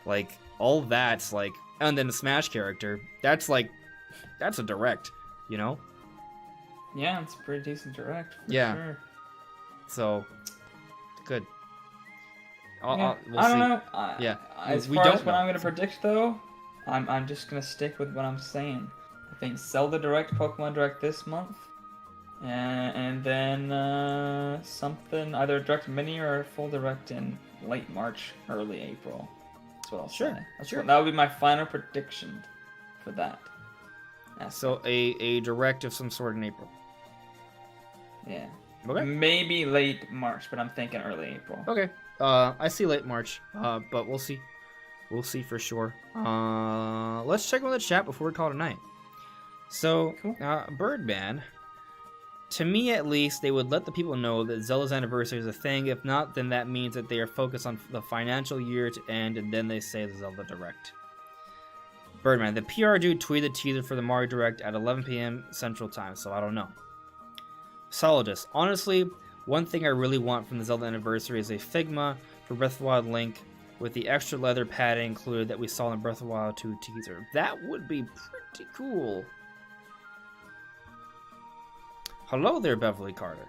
like all that's like, and then a Smash character. That's a direct, you know. Yeah, it's a pretty decent direct. For sure. So, good. We'll I don't know. As far as what I'm gonna predict, though, I'm just gonna stick with what I'm saying. I think Zelda Direct, Pokemon Direct this month, and then something either a Direct Mini or a full Direct in late March, early April. That's what I'll say. That would be my final prediction for that. So a Direct of some sort in April. Yeah. Okay. Maybe late March, but I'm thinking early April. Okay. I see late March, but we'll see. We'll see for sure. Let's check on the chat before we call it a night. So, cool. Birdman, to me at least, they would let the people know that Zelda's anniversary is a thing. If not, then that means that they are focused on the financial year to end, and then they say the Zelda Direct. Birdman, the PR dude tweeted the teaser for the Mario Direct at 11 p.m. Central Time, so I don't know. Solidus, honestly, one thing I really want from the Zelda Anniversary is a Figma for Breath of the Wild Link. with the extra leather padding included that we saw in Breath of the Wild 2 teaser. That would be pretty cool. Hello there, Beverly Carter.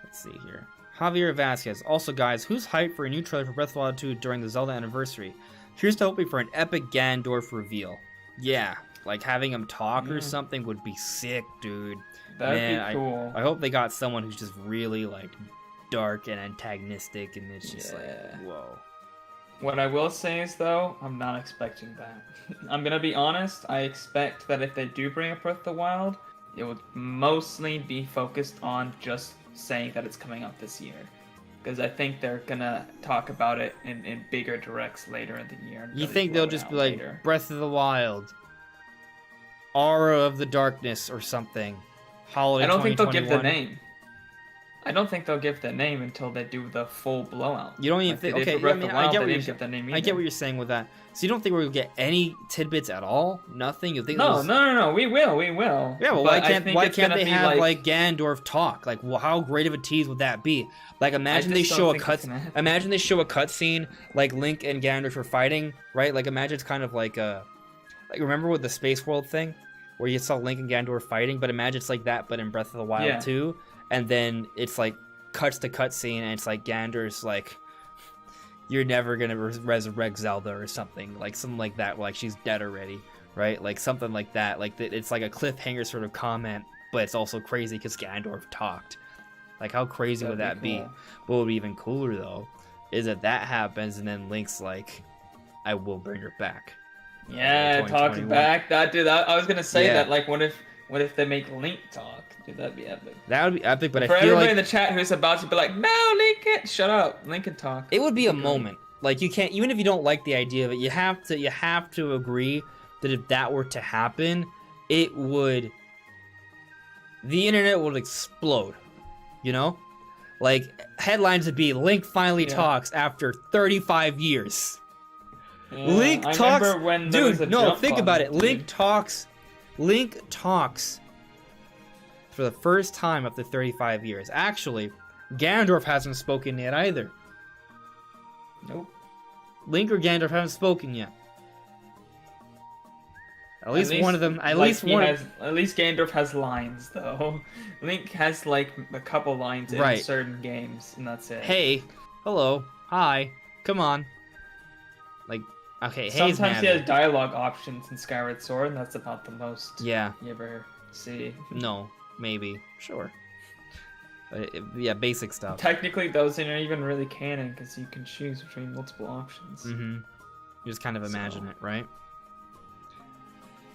Let's see here. Javier Vasquez. Also, guys, who's hyped for a new trailer for Breath of the Wild 2 during the Zelda anniversary? Here's to hoping for an epic Ganondorf reveal. Yeah, like having him talk or something would be sick, dude. That'd be cool. I hope they got someone who's just really like dark and antagonistic, and it's just like, whoa. What I will say is, though, I'm not expecting that. I'm gonna be honest. I expect that if they do bring up Breath of the Wild, it would mostly be focused on just saying that it's coming out this year. Because I think they're gonna talk about it in bigger directs later in the year. You think they'll just be like, Breath of the Wild, Aura of the Darkness, or something? Holiday I don't think they'll 2021? give the name. I don't think they'll give the name until they do the full blowout. You don't even think? Okay, I mean, I get what you're saying with that. So you don't think we're gonna get any tidbits at all? Nothing? You think? No. We will. Yeah, well, why can't they have like Ganondorf talk? Like, well, how great of a tease would that be? Like, imagine they show a cutscene like Link and Ganondorf are fighting, right? Like, imagine it's kind of like remember with the Space World thing, where you saw Link and Ganondorf fighting, but imagine it's like that, but in Breath of the Wild 2. And then it's like cuts to cutscene, and it's like Ganondorf's like, "You're never gonna resurrect Zelda" or something like that. Like she's dead already, right? Like something like that. Like it's like a cliffhanger sort of comment, but it's also crazy because Ganondorf talked. Like how crazy would that be? What would be even cooler though, is that happens, and then Link's like, "I will bring her back." Yeah, talking back. That dude. I was gonna say that. Like, what if they make Link talk? Dude, that'd be epic. That would be epic, but for everybody in the chat who's about to be like, "No, Link can't shut up. Link can talk." It would be a moment. Like you can't, even if you don't like the idea of it, you have to agree that if that were to happen, the internet would explode. You know, like headlines would be Link finally talks after 35 years. Yeah, Link talks. Dude, no, think about it. Link talks for the first time after 35 years. Actually, Ganondorf hasn't spoken yet either. Nope. Link or Ganondorf haven't spoken yet. At least one of them. At least Ganondorf has lines though. Link has like a couple lines in certain games, and that's it. Hey, hello, hi, come on. Like, okay, hey. Sometimes he has dialogue options in Skyward Sword, and that's about the most you ever see. No, maybe, sure. Yeah, basic stuff. Technically, those aren't even really canon because you can choose between multiple options. Mm-hmm. You just kind of imagine it, right?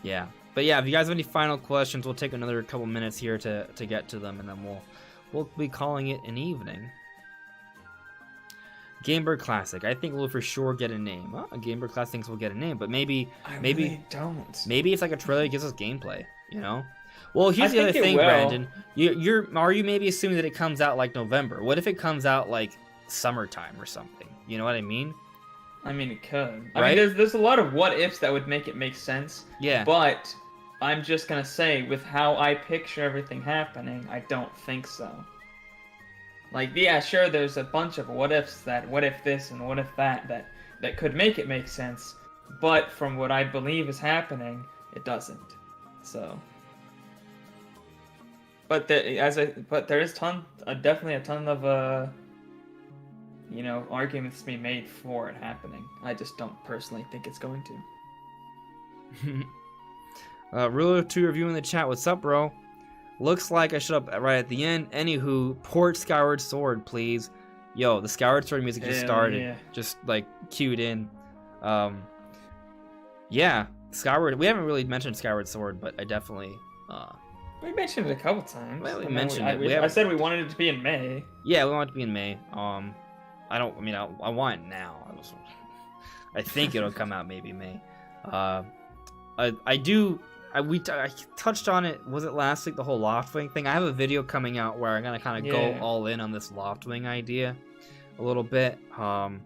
Yeah, but yeah, if you guys have any final questions, we'll take another couple minutes here to get to them, and then we'll be calling it an evening. Gamebird Classic. I think we'll for sure get a name. Well, Gamebird Classic thinks we'll get a name, but maybe don't. Maybe it's like a trailer that gives us gameplay. You know. Well, here's the other thing, Brandon. Are you maybe assuming that it comes out like November? What if it comes out like summertime or something? You know what I mean? I mean, it could. I mean, there's a lot of what ifs that would make it make sense. Yeah. But I'm just gonna say, with how I picture everything happening, I don't think so. Like, yeah, sure, there's a bunch of what ifs, that what if this and what if that could make it make sense, but from what I believe is happening, it doesn't. So. But there is definitely a ton of arguments to be made for it happening. I just don't personally think it's going to. Ruler 2 review in the chat. What's up, bro? Looks like I shut up right at the end. Anywho, port Skyward Sword, please. Yo, the Skyward Sword music just started. Yeah. Just like queued in. Yeah, Skyward. We haven't really mentioned Skyward Sword, but I definitely. We mentioned it a couple times. Well, we mentioned it. I said we wanted it to be in May. Yeah, we want it to be in May. I want it now. I think it'll come out maybe May. I touched on it. Was it last week? The whole Loftwing thing. I have a video coming out where I'm gonna kind of go all in on this Loftwing idea, a little bit. Man,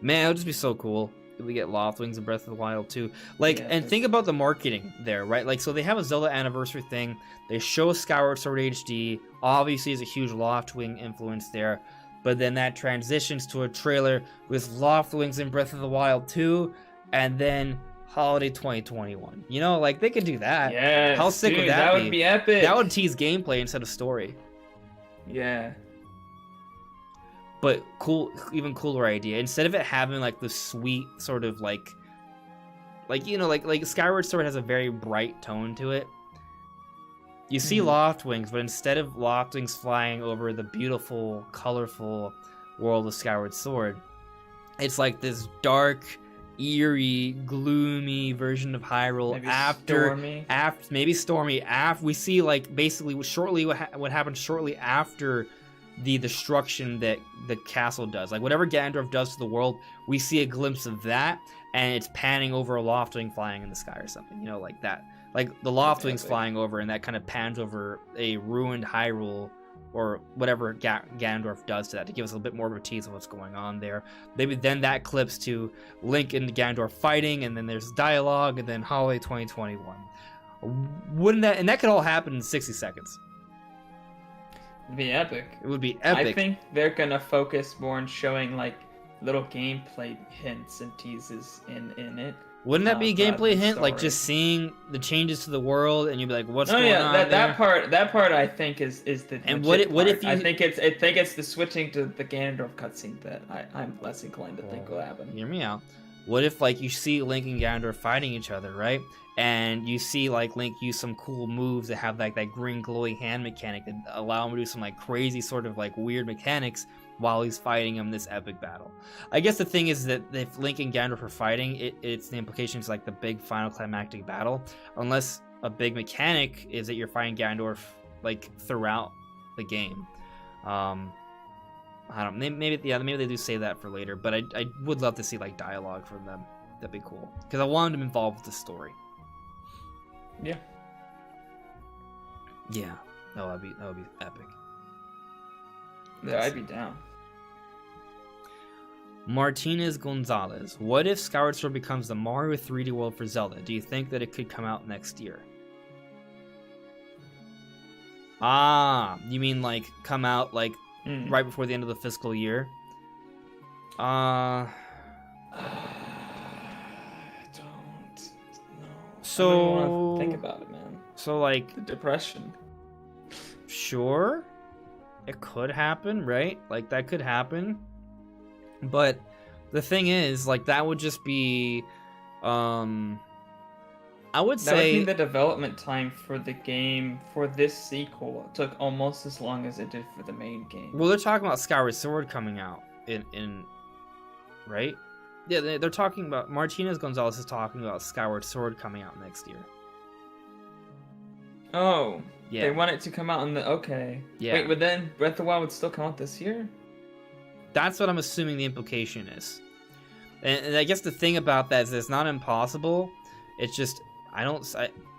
it would just be so cool. we get Loftwings in Breath of the Wild too. Like, Yeah, and think about the marketing there, right? Like, so they have a Zelda anniversary thing. They show Skyward Sword HD. Obviously, there's a huge Loftwing influence there. But then that transitions to a trailer with Loftwings in Breath of the Wild 2, and then Holiday 2021. You know, like, they could do that. Yeah. How sick would that That be? would be epic. That would tease gameplay instead of story. Yeah. But cool, even cooler idea. Instead of it having like the sweet sort of like you know, like Skyward Sword has a very bright tone to it. You see Loftwings, but instead of Loftwings flying over the beautiful, colorful world of Skyward Sword, it's like this dark, eerie, gloomy version of Hyrule. Maybe stormy. After we see like basically shortly what happens shortly after the destruction that the castle does. Like whatever Ganondorf does to the world, we see a glimpse of that, and it's panning over a Loftwing flying in the sky or something. You know, like that. Like the Loftwings flying over, and that kind of pans over a ruined Hyrule, or whatever Ganondorf does to that, to give us a bit more of a tease of what's going on there. Maybe then that clips to Link and Ganondorf fighting, and then there's dialogue, and then Holiday 2021. Wouldn't that, and that could all happen in 60 seconds. It'd be epic. It would be epic. I think they're gonna focus more on showing like little gameplay hints and teases in it. Wouldn't that be a gameplay hint? Like just seeing the changes to the world, and you'd be like, "What's going on?" That part I think is the. And what if you? I think it's the switching to the Ganondorf cutscene that I'm less inclined to think will happen. Hear me out. What if like you see Link and Ganondorf fighting each other, right? And you see like Link use some cool moves that have like that green glowy hand mechanic that allow him to do some like crazy sort of like weird mechanics while he's fighting him this epic battle. I guess the thing is that if Link and Ganondorf are fighting, it's the implications like the big final climactic battle, unless a big mechanic is that you're fighting Ganondorf like throughout the game. I don't. Maybe they do say that for later, but I would love to see like dialogue from them. That'd be cool because I wanted them involved with the story. Yeah. Yeah. No, that would be epic. Yeah, I'd be down. Martinez Gonzalez. What if Skyward Sword becomes the Mario 3D world for Zelda? Do you think that it could come out next year? Ah, you mean like come out like right before the end of the fiscal year? Don't. So I don't want to think about it, man. So like the depression. Sure. It could happen, right? Like that could happen. But the thing is, like that would just be I would say that would mean the development time for the game for this sequel took almost as long as it did for the main game. Well, they're talking about Skyward Sword coming out in right? Yeah, they're talking about Martinez Gonzalez is talking about Skyward Sword coming out next year. Oh. Yeah. They want it to come out in the okay. Yeah. Wait, but then Breath of the Wild would still come out this year? That's what I'm assuming the implication is. And I guess the thing about that is it's not impossible. It's just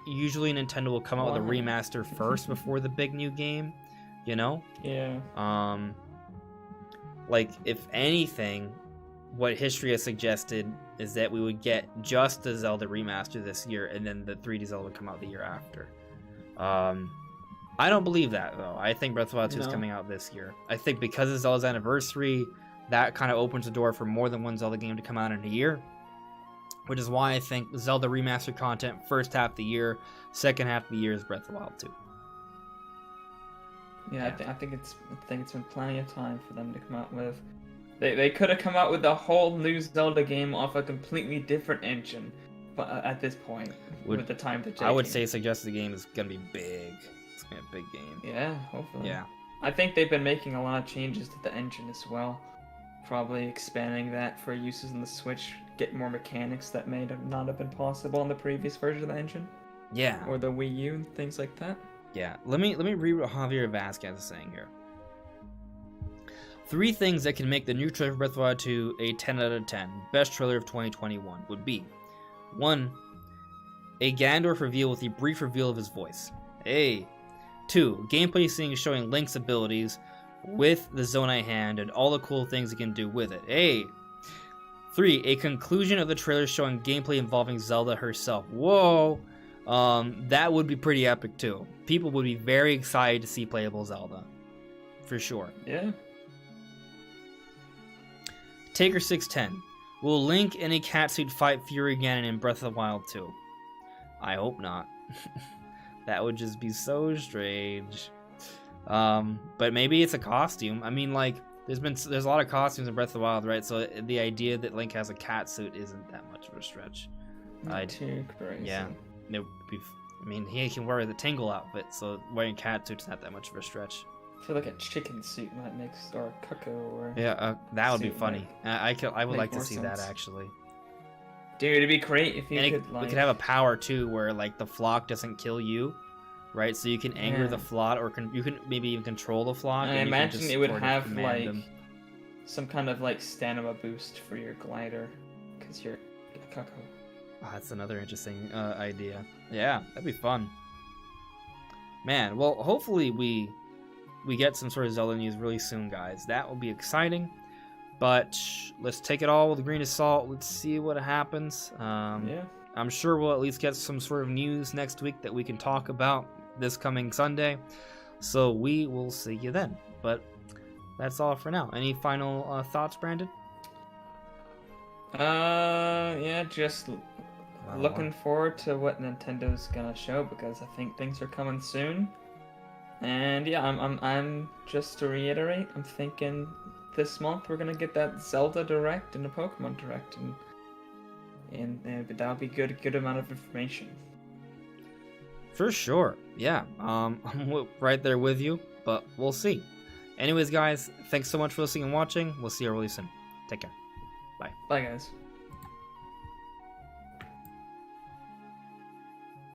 usually Nintendo will come out with a remaster first before the big new game, you know? Yeah. Like if anything, what history has suggested is that we would get just the Zelda remaster this year, and then the 3D Zelda would come out the year after. I don't believe that though. I think Breath of the Wild 2 is coming out this year. I think because it's Zelda's anniversary, that kind of opens the door for more than one Zelda game to come out in a year. Which is why I think Zelda remaster content first half of the year, second half of the year is Breath of the Wild 2. Yeah, I think it's been plenty of time for them to come out with. They could have come out with a whole new Zelda game off a completely different engine, but at this point, with the time to take. I would say suggest the game is gonna be big. It's gonna be a big game. Yeah, hopefully. Yeah. I think they've been making a lot of changes to the engine as well. Probably expanding that for uses in the Switch, get more mechanics that may not have been possible in the previous version of the engine. Yeah. Or the Wii U and things like that. Yeah. Let me read what Javier Vasquez is saying here. 3 things that can make the new trailer for Breath of the Wild 2 a 10 out of 10. Best trailer of 2021 would be 1. A Ganondorf reveal with a brief reveal of his voice. 2. Gameplay scenes showing Link's abilities with the Zonai hand and all the cool things he can do with it. 3. A conclusion of the trailer showing gameplay involving Zelda herself. Whoa. That would be pretty epic too. People would be very excited to see playable Zelda. For sure. Yeah. Taker610. Will Link in a catsuit fight Fury Ganon in Breath of the Wild 2? I hope not. That would just be so strange. But maybe it's a costume. I mean, like, there's a lot of costumes in Breath of the Wild, right? So the idea that Link has a catsuit isn't that much of a stretch. Not too crazy. Yeah. It would be, I mean, he can wear the Tingle outfit, so wearing catsuit's not that much of a stretch. I feel like a chicken suit might make, or a cuckoo, or yeah, that would be funny. I would like to see sense. that actually. Dude, it'd be great if you And could like. we could have a power too, where like the flock doesn't kill you, right? So you can anger the flock, or you can maybe even control the flock. I and imagine it would have like them. some kind of like stamina boost for your glider, because you're a cuckoo. Oh, that's another interesting idea. Yeah, that'd be fun. Man, well, hopefully we get some sort of Zelda news really soon, guys. That will be exciting. But let's take it all with a grain of salt. Let's see what happens. Yeah. I'm sure we'll at least get some sort of news next week that we can talk about this coming Sunday. So we will see you then. But that's all for now. Any final thoughts, Brandon? Yeah, just looking forward to what Nintendo's gonna show, because I think things are coming soon. And yeah, I'm just to reiterate, I'm thinking this month we're gonna get that Zelda Direct and a Pokemon Direct, and that'll be good amount of information. For sure, yeah. I'm right there with you, but we'll see. Anyways, guys, thanks so much for listening and watching. We'll see you really soon. Take care. Bye. Bye, guys.